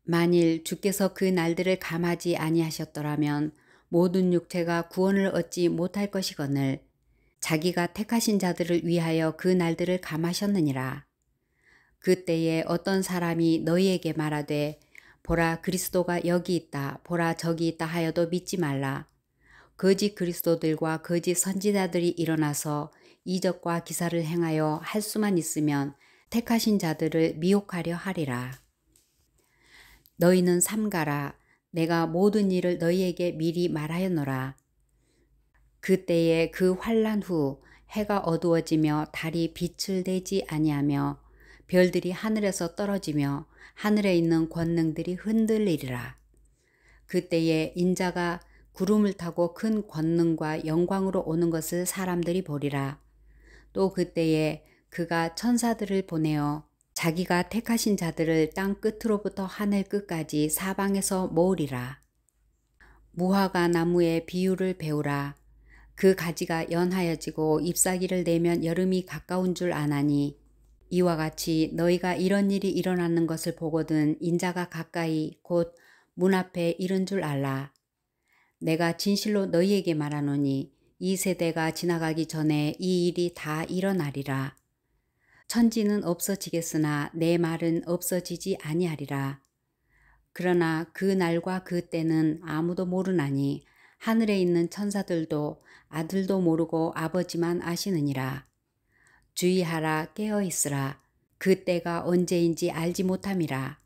만일 주께서 그 날들을 감하지 아니하셨더라면 모든 육체가 구원을 얻지 못할 것이거늘 자기가 택하신 자들을 위하여 그 날들을 감하셨느니라. 그때에 어떤 사람이 너희에게 말하되 보라 그리스도가 여기 있다 보라 저기 있다 하여도 믿지 말라. 거짓 그리스도들과 거짓 선지자들이 일어나서 이적과 기사를 행하여 할 수만 있으면 택하신 자들을 미혹하려 하리라. 너희는 삼가라. 내가 모든 일을 너희에게 미리 말하였노라. 그때에 그 환난 후 해가 어두워지며 달이 빛을 내지 아니하며 별들이 하늘에서 떨어지며 하늘에 있는 권능들이 흔들리리라. 그때에 인자가 구름을 타고 큰 권능과 영광으로 오는 것을 사람들이 보리라. 또 그때에 그가 천사들을 보내어 자기가 택하신 자들을 땅 끝으로부터 하늘 끝까지 사방에서 모으리라. 무화과 나무의 비유를 배우라. 그 가지가 연하여지고 잎사귀를 내면 여름이 가까운 줄 아나니 이와 같이 너희가 이런 일이 일어나는 것을 보거든 인자가 가까이 곧 문 앞에 이른 줄 알라. 내가 진실로 너희에게 말하노니 이 세대가 지나가기 전에 이 일이 다 일어나리라. 천지는 없어지겠으나 내 말은 없어지지 아니하리라. 그러나 그 날과 그 때는 아무도 모르나니 하늘에 있는 천사들도 아들도 모르고 아버지만 아시느니라. 주의하라 깨어있으라. 그 때가 언제인지 알지 못함이라.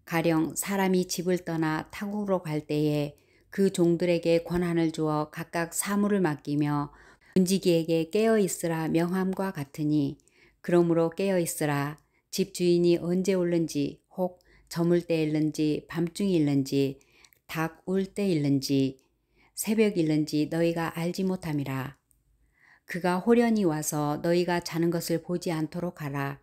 가령 사람이 집을 떠나 타국으로 갈 때에 그 종들에게 권한을 주어 각각 사물을 맡기며 문지기에게 깨어있으라 명함과 같으니 그러므로 깨어있으라. 집 주인이 언제 올는지 혹 저물 때일는지 밤중일는지 닭 울 때일는지 새벽일는지 너희가 알지 못함이라. 그가 호련히 와서 너희가 자는 것을 보지 않도록 하라.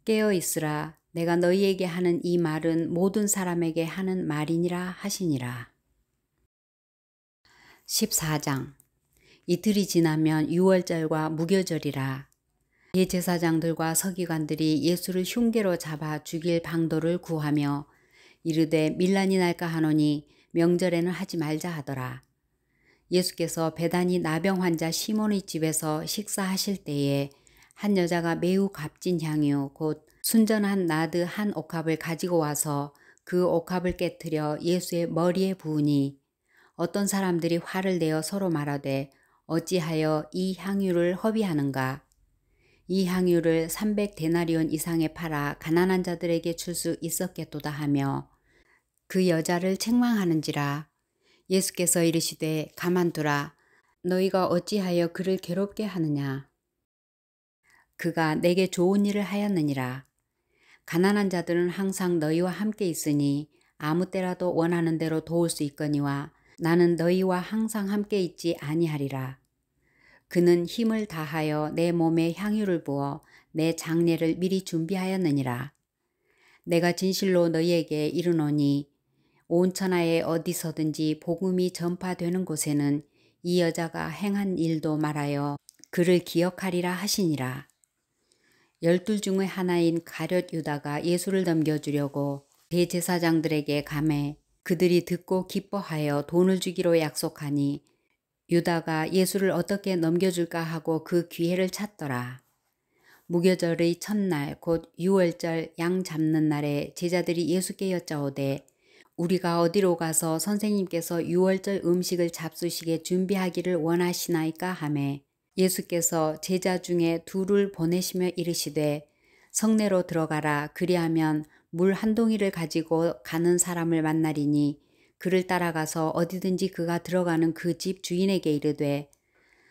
깨어있으라. 내가 너희에게 하는 이 말은 모든 사람에게 하는 말이니라 하시니라. 14장. 이틀이 지나면 유월절과 무교절이라. 대제사장들과 서기관들이 예수를 흉계로 잡아 죽일 방도를 구하며 이르되 밀란이 날까 하노니 명절에는 하지 말자 하더라. 예수께서 베다니 나병 환자 시몬의 집에서 식사하실 때에 한 여자가 매우 값진 향유 곧 순전한 나드 한 옥합을 가지고 와서 그 옥합을 깨뜨려 예수의 머리에 부으니 어떤 사람들이 화를 내어 서로 말하되 어찌하여 이 향유를 허비하는가. 이 향유를 300데나리온 이상에 팔아 가난한 자들에게 줄 수 있었겠도다 하며 그 여자를 책망하는지라. 예수께서 이르시되 가만두라. 너희가 어찌하여 그를 괴롭게 하느냐. 그가 내게 좋은 일을 하였느니라. 가난한 자들은 항상 너희와 함께 있으니 아무 때라도 원하는 대로 도울 수 있거니와 나는 너희와 항상 함께 있지 아니하리라. 그는 힘을 다하여 내 몸에 향유를 부어 내 장례를 미리 준비하였느니라. 내가 진실로 너희에게 이르노니 온 천하에 어디서든지 복음이 전파되는 곳에는 이 여자가 행한 일도 말하여 그를 기억하리라 하시니라. 12 중의 하나인 가룟 유다가 예수를 넘겨주려고 대제사장들에게 감해 그들이 듣고 기뻐하여 돈을 주기로 약속하니 유다가 예수를 어떻게 넘겨줄까 하고 그 기회를 찾더라. 무교절의 첫날 곧 유월절 양 잡는 날에 제자들이 예수께 여짜오되 우리가 어디로 가서 선생님께서 유월절 음식을 잡수시게 준비하기를 원하시나이까 하매 예수께서 제자 중에 둘을 보내시며 이르시되 성내로 들어가라. 그리하면 물 한 동이를 가지고 가는 사람을 만나리니 그를 따라가서 어디든지 그가 들어가는 그 집 주인에게 이르되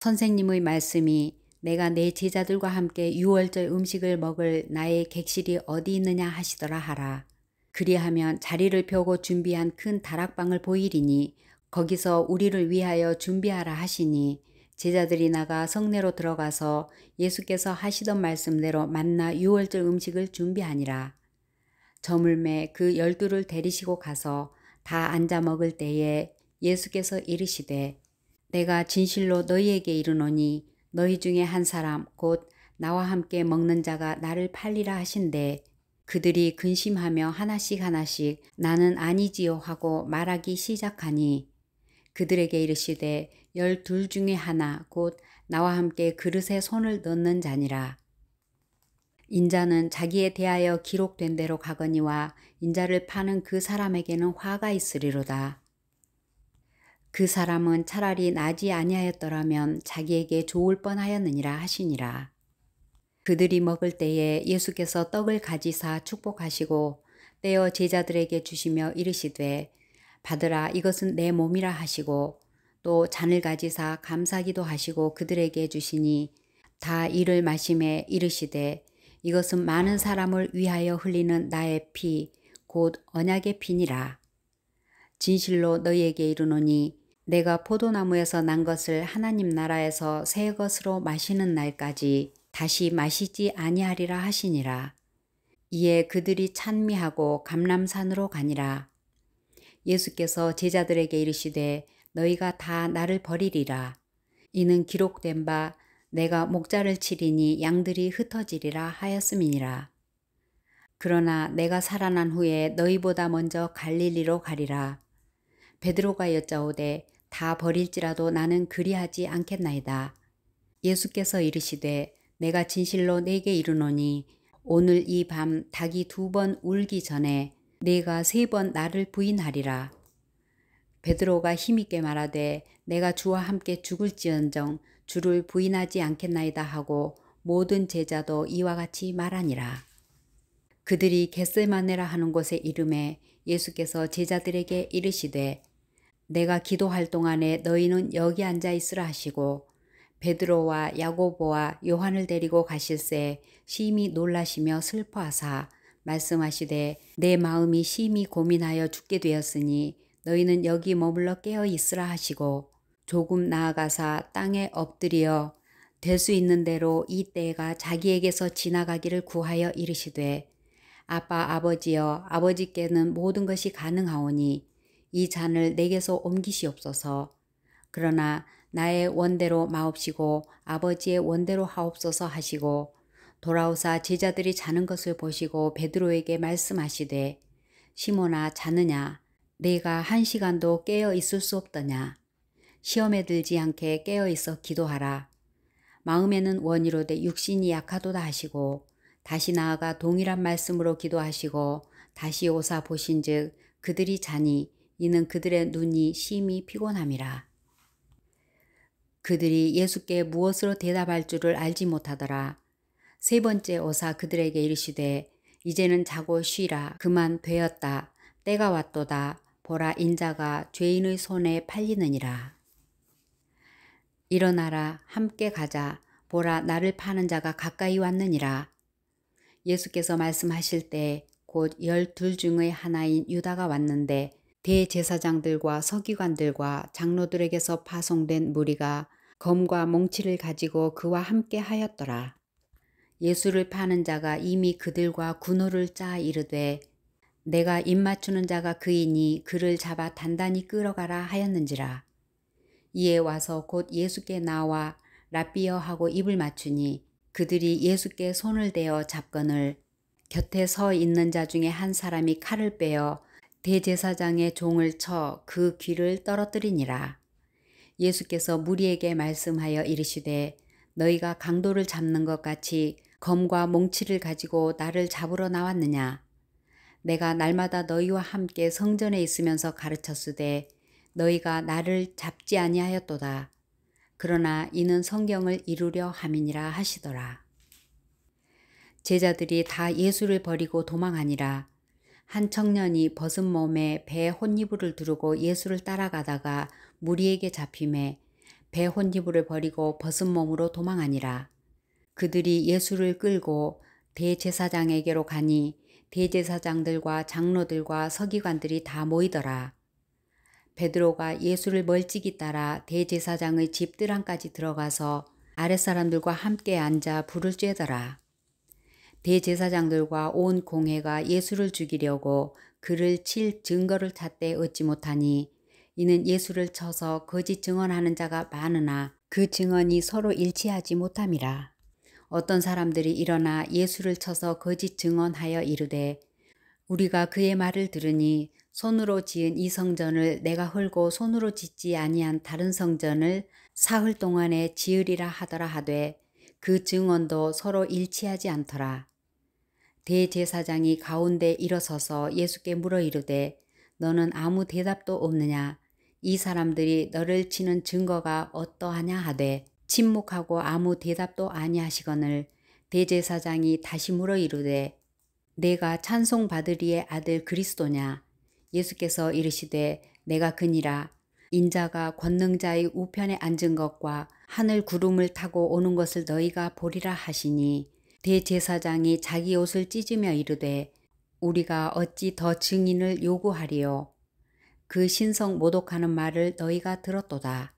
선생님의 말씀이 내가 내 제자들과 함께 유월절 음식을 먹을 나의 객실이 어디 있느냐 하시더라 하라. 그리하면 자리를 펴고 준비한 큰 다락방을 보이리니 거기서 우리를 위하여 준비하라 하시니 제자들이 나가 성내로 들어가서 예수께서 하시던 말씀대로 만나 유월절 음식을 준비하니라. 저물매 그 12를 데리시고 가서 다 앉아 먹을 때에 예수께서 이르시되 내가 진실로 너희에게 이르노니 너희 중에 한 사람 곧 나와 함께 먹는 자가 나를 팔리라 하신대 그들이 근심하며 하나씩 하나씩 나는 아니지요 하고 말하기 시작하니 그들에게 이르시되 12 중에 하나 곧 나와 함께 그릇에 손을 넣는 자니라. 인자는 자기에 대하여 기록된 대로 가거니와 인자를 파는 그 사람에게는 화가 있으리로다. 그 사람은 차라리 나지 아니하였더라면 자기에게 좋을 뻔하였느니라 하시니라. 그들이 먹을 때에 예수께서 떡을 가지사 축복하시고 떼어 제자들에게 주시며 이르시되 받으라 이것은 내 몸이라 하시고 또 잔을 가지사 감사기도 하시고 그들에게 주시니 다 이를 마시매 이르시되 이것은 많은 사람을 위하여 흘리는 나의 피 곧 언약의 피니라. 진실로 너희에게 이르노니 내가 포도나무에서 난 것을 하나님 나라에서 새 것으로 마시는 날까지 다시 마시지 아니하리라 하시니라. 이에 그들이 찬미하고 감람산으로 가니라. 예수께서 제자들에게 이르시되 너희가 다 나를 버리리라. 이는 기록된 바 내가 목자를 치리니 양들이 흩어지리라 하였음이니라. 그러나 내가 살아난 후에 너희보다 먼저 갈릴리로 가리라. 베드로가 여짜오되 다 버릴지라도 나는 그리하지 않겠나이다. 예수께서 이르시되 내가 진실로 네게 이르노니 오늘 이 밤 닭이 2번 울기 전에 네가 3번 나를 부인하리라. 베드로가 힘있게 말하되 내가 주와 함께 죽을지언정 주를 부인하지 않겠나이다 하고 모든 제자도 이와 같이 말하니라. 그들이 겟세마네라 하는 곳에 이르매 예수께서 제자들에게 이르시되 내가 기도할 동안에 너희는 여기 앉아 있으라 하시고 베드로와 야고보와 요한을 데리고 가실새 심히 놀라시며 슬퍼하사 말씀하시되 내 마음이 심히 고민하여 죽게 되었으니 너희는 여기 머물러 깨어 있으라 하시고 조금 나아가사 땅에 엎드려 될 수 있는 대로 이 때가 자기에게서 지나가기를 구하여 이르시되 아빠 아버지여 아버지께는 모든 것이 가능하오니 이 잔을 내게서 옮기시옵소서. 그러나 나의 원대로 마옵시고 아버지의 원대로 하옵소서 하시고 돌아오사 제자들이 자는 것을 보시고 베드로에게 말씀하시되 시몬아 자느냐 네가 1시간도 깨어 있을 수 없더냐. 시험에 들지 않게 깨어 있어 기도하라. 마음에는 원이로되 육신이 약하도다 하시고 다시 나아가 동일한 말씀으로 기도하시고 다시 오사 보신즉 그들이 자니 이는 그들의 눈이 심히 피곤함이라. 그들이 예수께 무엇으로 대답할 줄을 알지 못하더라. 3번째 오사 그들에게 이르시되 이제는 자고 쉬라. 그만 되었다. 때가 왔도다. 보라 인자가 죄인의 손에 팔리느니라. 일어나라 함께 가자. 보라 나를 파는 자가 가까이 왔느니라. 예수께서 말씀하실 때 곧 12 중의 하나인 유다가 왔는데 대제사장들과 서기관들과 장로들에게서 파송된 무리가 검과 몽치를 가지고 그와 함께 하였더라. 예수를 파는 자가 이미 그들과 군호를 짜 이르되 내가 입맞추는 자가 그이니 그를 잡아 단단히 끌어가라 하였는지라. 이에 와서 곧 예수께 나와 랍비여 하고 입을 맞추니 그들이 예수께 손을 대어 잡거늘 곁에 서 있는 자 중에 한 사람이 칼을 빼어 대제사장의 종을 쳐 그 귀를 떨어뜨리니라. 예수께서 무리에게 말씀하여 이르시되 너희가 강도를 잡는 것 같이 검과 몽치를 가지고 나를 잡으러 나왔느냐. 내가 날마다 너희와 함께 성전에 있으면서 가르쳤으되 너희가 나를 잡지 아니하였도다. 그러나 이는 성경을 이루려 함이니라 하시더라. 제자들이 다 예수를 버리고 도망하니라. 한 청년이 벗은 몸에 배에 혼이불을 두르고 예수를 따라가다가 무리에게 잡힘에 배 혼이불을 버리고 벗은 몸으로 도망하니라. 그들이 예수를 끌고 대제사장에게로 가니 대제사장들과 장로들과 서기관들이 다 모이더라. 베드로가 예수를 멀찍이 따라 대제사장의 집 뜰안까지 들어가서 아랫사람들과 함께 앉아 불을 쬐더라. 대제사장들과 온 공회가 예수를 죽이려고 그를 칠 증거를 찾되 얻지 못하니 이는 예수를 쳐서 거짓 증언하는 자가 많으나 그 증언이 서로 일치하지 못함이라. 어떤 사람들이 일어나 예수를 쳐서 거짓 증언하여 이르되 우리가 그의 말을 들으니 손으로 지은 이 성전을 내가 헐고 손으로 짓지 아니한 다른 성전을 사흘 동안에 지으리라 하더라 하되 그 증언도 서로 일치하지 않더라. 대제사장이 가운데 일어서서 예수께 물어 이르되 너는 아무 대답도 없느냐. 이 사람들이 너를 치는 증거가 어떠하냐 하되 침묵하고 아무 대답도 아니하시거늘 대제사장이 다시 물어 이르되 내가 찬송받으리의 아들 그리스도냐. 예수께서 이르시되 내가 그니라. 인자가 권능자의 우편에 앉은 것과 하늘 구름을 타고 오는 것을 너희가 보리라 하시니 대제사장이 자기 옷을 찢으며 이르되 우리가 어찌 더 증인을 요구하리요. 그 신성 모독하는 말을 너희가 들었도다.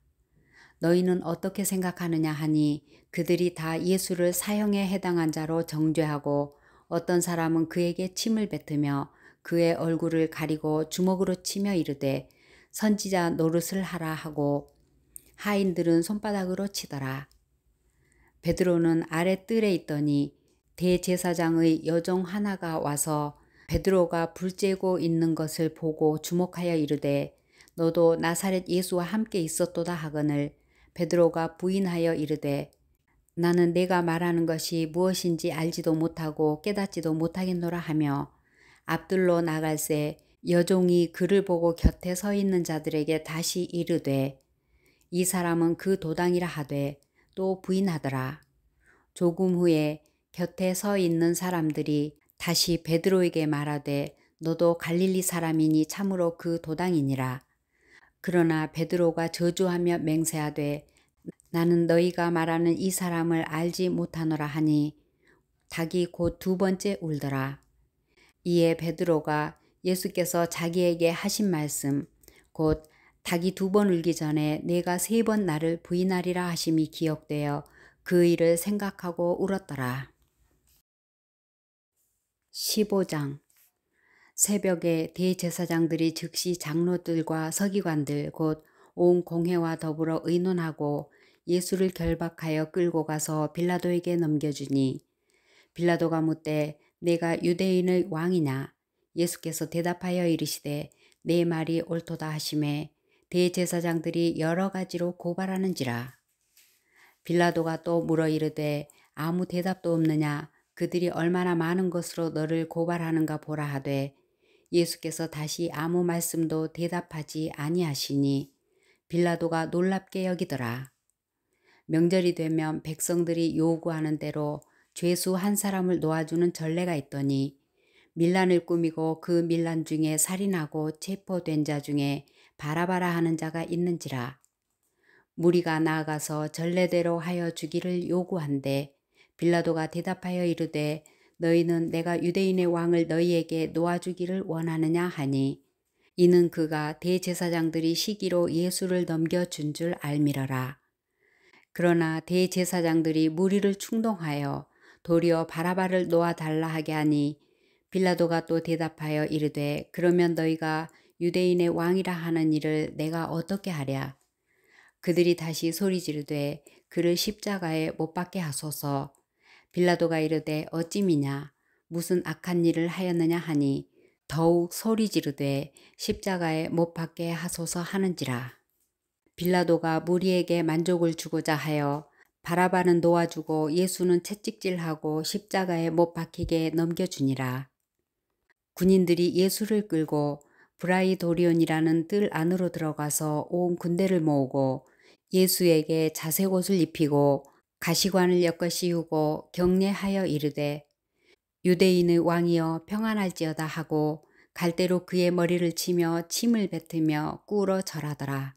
너희는 어떻게 생각하느냐 하니 그들이 다 예수를 사형에 해당한 자로 정죄하고 어떤 사람은 그에게 침을 뱉으며 그의 얼굴을 가리고 주먹으로 치며 이르되 선지자 노릇을 하라 하고 하인들은 손바닥으로 치더라. 베드로는 아래 뜰에 있더니 대제사장의 여종 하나가 와서 베드로가 불 쬐고 있는 것을 보고 주목하여 이르되 너도 나사렛 예수와 함께 있었도다 하거늘 베드로가 부인하여 이르되 나는 내가 말하는 것이 무엇인지 알지도 못하고 깨닫지도 못하겠노라 하며 앞들로 나갈새 여종이 그를 보고 곁에 서 있는 자들에게 다시 이르되 이 사람은 그 도당이라 하되 또 부인하더라. 조금 후에 곁에 서 있는 사람들이 다시 베드로에게 말하되 너도 갈릴리 사람이니 참으로 그 도당이니라. 그러나 베드로가 저주하며 맹세하되 나는 너희가 말하는 이 사람을 알지 못하노라 하니 닭이 곧 두 번째 울더라. 이에 베드로가 예수께서 자기에게 하신 말씀 곧 닭이 두 번 울기 전에 내가 세 번 나를 부인하리라 하심이 기억되어 그 일을 생각하고 울었더라. 15장 새벽에 대제사장들이 즉시 장로들과 서기관들 곧 온 공회와 더불어 의논하고 예수를 결박하여 끌고 가서 빌라도에게 넘겨주니 빌라도가 묻되 내가 유대인의 왕이냐. 예수께서 대답하여 이르시되 내 말이 옳도다 하시매 대제사장들이 여러 가지로 고발하는지라. 빌라도가 또 물어 이르되 아무 대답도 없느냐. 그들이 얼마나 많은 것으로 너를 고발하는가 보라 하되 예수께서 다시 아무 말씀도 대답하지 아니하시니 빌라도가 놀랍게 여기더라. 명절이 되면 백성들이 요구하는 대로 죄수 한 사람을 놓아주는 전례가 있더니 밀란을 꾸미고 그 밀란 중에 살인하고 체포된 자 중에 바라바라 하는 자가 있는지라. 무리가 나아가서 전례대로 하여 주기를 요구한대 빌라도가 대답하여 이르되 너희는 내가 유대인의 왕을 너희에게 놓아주기를 원하느냐 하니 이는 그가 대제사장들이 시기로 예수를 넘겨준 줄 알미러라. 그러나 대제사장들이 무리를 충동하여 도리어 바라바를 놓아달라 하게 하니 빌라도가 또 대답하여 이르되 그러면 너희가 유대인의 왕이라 하는 이를 내가 어떻게 하랴. 그들이 다시 소리 지르되 그를 십자가에 못 박게 하소서. 빌라도가 이르되 어찌미냐 무슨 악한 일을 하였느냐 하니 더욱 소리 지르되 십자가에 못 박게 하소서 하는지라. 빌라도가 무리에게 만족을 주고자 하여 바라바는 놓아주고 예수는 채찍질하고 십자가에 못 박히게 넘겨주니라. 군인들이 예수를 끌고 브라이도리온이라는 뜰 안으로 들어가서 온 군대를 모으고 예수에게 자색옷을 입히고 가시관을 엮어 씌우고 경례하여 이르되 유대인의 왕이여 평안할지어다 하고 갈대로 그의 머리를 치며 침을 뱉으며 꿇어 절하더라.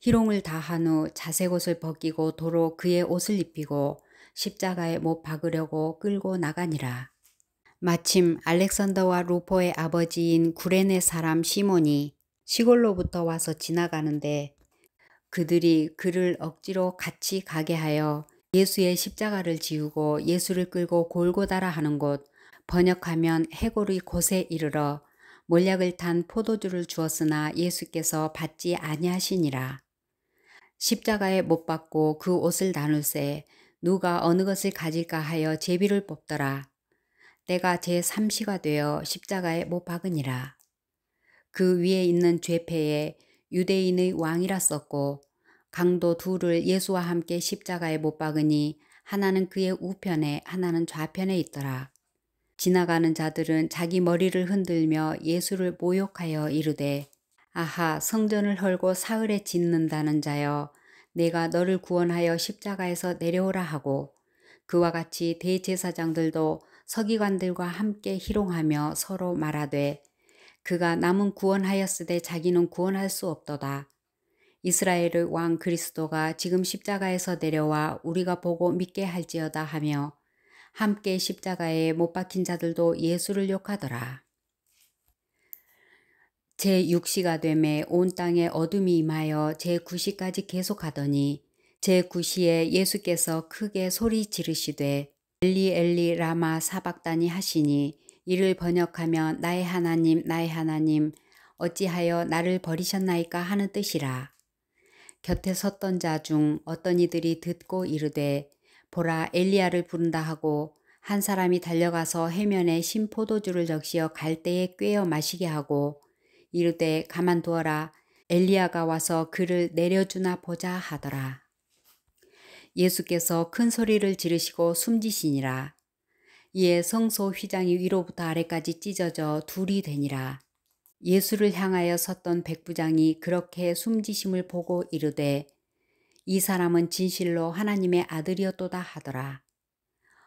희롱을 다한 후 자색옷을 벗기고 도로 그의 옷을 입히고 십자가에 못 박으려고 끌고 나가니라. 마침 알렉산더와 루포의 아버지인 구레네 사람 시몬이 시골로부터 와서 지나가는데 그들이 그를 억지로 같이 가게 하여 예수의 십자가를 지우고 예수를 끌고 골고다라 하는 곳, 번역하면 해골의 곳에 이르러 몰약을 탄 포도주를 주었으나 예수께서 받지 아니하시니라. 십자가에 못 박고 그 옷을 나눌세 누가 어느 것을 가질까 하여 제비를 뽑더라. 때가 제3시가 되어 십자가에 못 박으니라. 그 위에 있는 죄패에 유대인의 왕이라 썼고 강도 둘을 예수와 함께 십자가에 못 박으니 하나는 그의 우편에 하나는 좌편에 있더라. 지나가는 자들은 자기 머리를 흔들며 예수를 모욕하여 이르되 아하 성전을 헐고 사흘에 짓는다는 자여 내가 너를 구원하여 십자가에서 내려오라 하고 그와 같이 대제사장들도 서기관들과 함께 희롱하며 서로 말하되 그가 남은 구원하였으되 자기는 구원할 수 없도다. 이스라엘의 왕 그리스도가 지금 십자가에서 내려와 우리가 보고 믿게 할지어다 하며 함께 십자가에 못 박힌 자들도 예수를 욕하더라. 제6시가 되매 온 땅에 어둠이 임하여 제9시까지 계속하더니 제9시에 예수께서 크게 소리 지르시되 엘리 엘리 라마 사박다니 하시니 이를 번역하면 나의 하나님 어찌하여 나를 버리셨나이까 하는 뜻이라. 곁에 섰던 자 중 어떤 이들이 듣고 이르되 보라 엘리야를 부른다 하고 한 사람이 달려가서 해면에 신 포도주를 적시어 갈대에 꿰어 마시게 하고 이르되 가만두어라 엘리야가 와서 그를 내려주나 보자 하더라. 예수께서 큰 소리를 지르시고 숨지시니라. 이에 성소 휘장이 위로부터 아래까지 찢어져 둘이 되니라. 예수를 향하여 섰던 백부장이 그렇게 숨지심을 보고 이르되 이 사람은 진실로 하나님의 아들이었도다 하더라.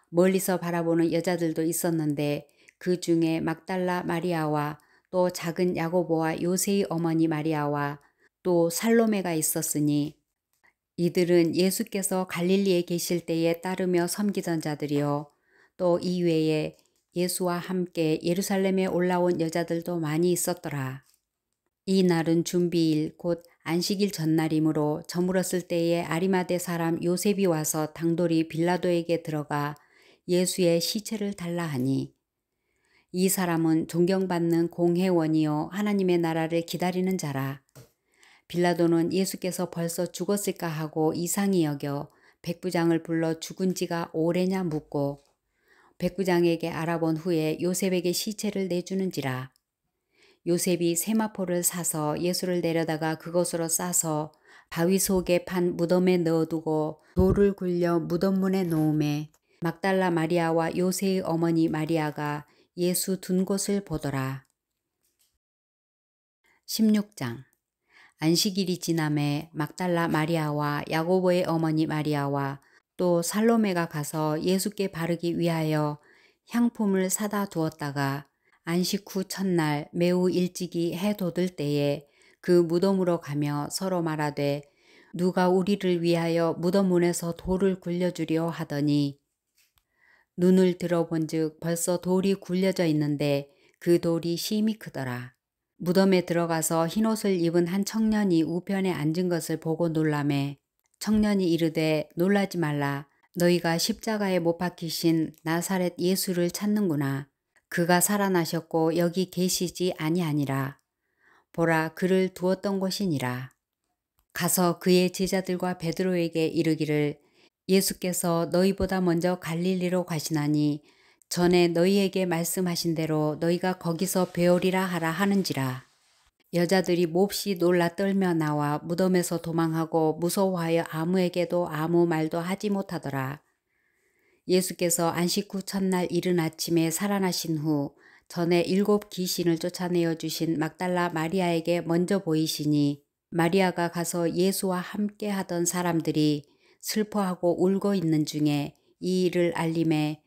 멀리서 바라보는 여자들도 있었는데 그 중에 막달라 마리아와 또 작은 야고보와 요새의 어머니 마리아와 또 살로메가 있었으니 이들은 예수께서 갈릴리에 계실 때에 따르며 섬기던 자들이요 또 이외에 예수와 함께 예루살렘에 올라온 여자들도 많이 있었더라. 이 날은 준비일 곧 안식일 전날이므로 저물었을 때에 아리마대 사람 요셉이 와서 당돌이 빌라도에게 들어가 예수의 시체를 달라 하니 이 사람은 존경받는 공회원이요 하나님의 나라를 기다리는 자라. 빌라도는 예수께서 벌써 죽었을까 하고 이상히 여겨 백부장을 불러 죽은 지가 오래냐 묻고 백부장에게 알아본 후에 요셉에게 시체를 내주는지라. 요셉이 세마포를 사서 예수를 내려다가 그것으로 싸서 바위 속에 판 무덤에 넣어두고 돌을 굴려 무덤 문에 놓음에 막달라 마리아와 요새의 어머니 마리아가 예수 둔 곳을 보더라. 16장 안식일이 지남에 막달라 마리아와 야고보의 어머니 마리아와 또 살로메가 가서 예수께 바르기 위하여 향품을 사다 두었다가 안식 후 첫날 매우 일찍이 해 돋을 때에 그 무덤으로 가며 서로 말하되 누가 우리를 위하여 무덤 문에서 돌을 굴려주려 하더니 눈을 들어본즉 벌써 돌이 굴려져 있는데 그 돌이 심히 크더라. 무덤에 들어가서 흰옷을 입은 한 청년이 우편에 앉은 것을 보고 놀라매 청년이 이르되 놀라지 말라. 너희가 십자가에 못 박히신 나사렛 예수를 찾는구나. 그가 살아나셨고 여기 계시지 아니하니라. 보라, 그를 두었던 곳이니라. 가서 그의 제자들과 베드로에게 이르기를 예수께서 너희보다 먼저 갈릴리로 가시나니 전에 너희에게 말씀하신 대로 너희가 거기서 배우리라 하라 하는지라. 여자들이 몹시 놀라 떨며 나와 무덤에서 도망하고 무서워하여 아무에게도 아무 말도 하지 못하더라. 예수께서 안식 후 첫날 이른 아침에 살아나신 후 전에 7 귀신을 쫓아내어 주신 막달라 마리아에게 먼저 보이시니 마리아가 가서 예수와 함께 하던 사람들이 슬퍼하고 울고 있는 중에 이 일을 알림해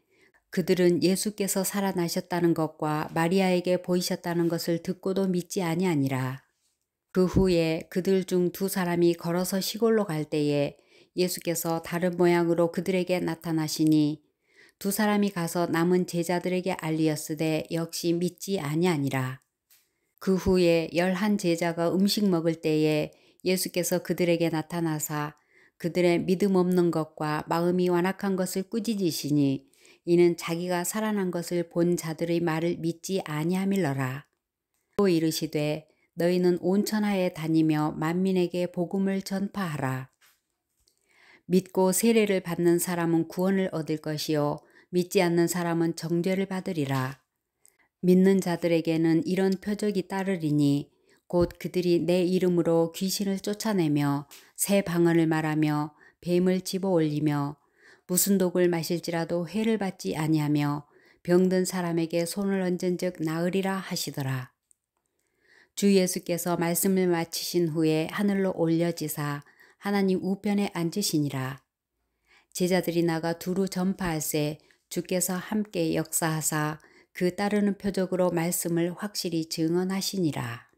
그들은 예수께서 살아나셨다는 것과 마리아에게 보이셨다는 것을 듣고도 믿지 아니하니라. 그 후에 그들 중 2 사람이 걸어서 시골로 갈 때에 예수께서 다른 모양으로 그들에게 나타나시니 2 사람이 가서 남은 제자들에게 알리었으되 역시 믿지 아니하니라. 그 후에 11 제자가 음식 먹을 때에 예수께서 그들에게 나타나사 그들의 믿음 없는 것과 마음이 완악한 것을 꾸짖으시니 이는 자기가 살아난 것을 본 자들의 말을 믿지 아니함일러라. 또 이르시되 너희는 온 천하에 다니며 만민에게 복음을 전파하라. 믿고 세례를 받는 사람은 구원을 얻을 것이요 믿지 않는 사람은 정죄를 받으리라. 믿는 자들에게는 이런 표적이 따르리니 곧 그들이 내 이름으로 귀신을 쫓아내며 새 방언을 말하며 뱀을 집어올리며 무슨 독을 마실지라도 해를 받지 아니하며 병든 사람에게 손을 얹은즉 나으리라 하시더라. 주 예수께서 말씀을 마치신 후에 하늘로 올려지사 하나님 우편에 앉으시니라. 제자들이 나가 두루 전파할세 주께서 함께 역사하사 그 따르는 표적으로 말씀을 확실히 증언하시니라.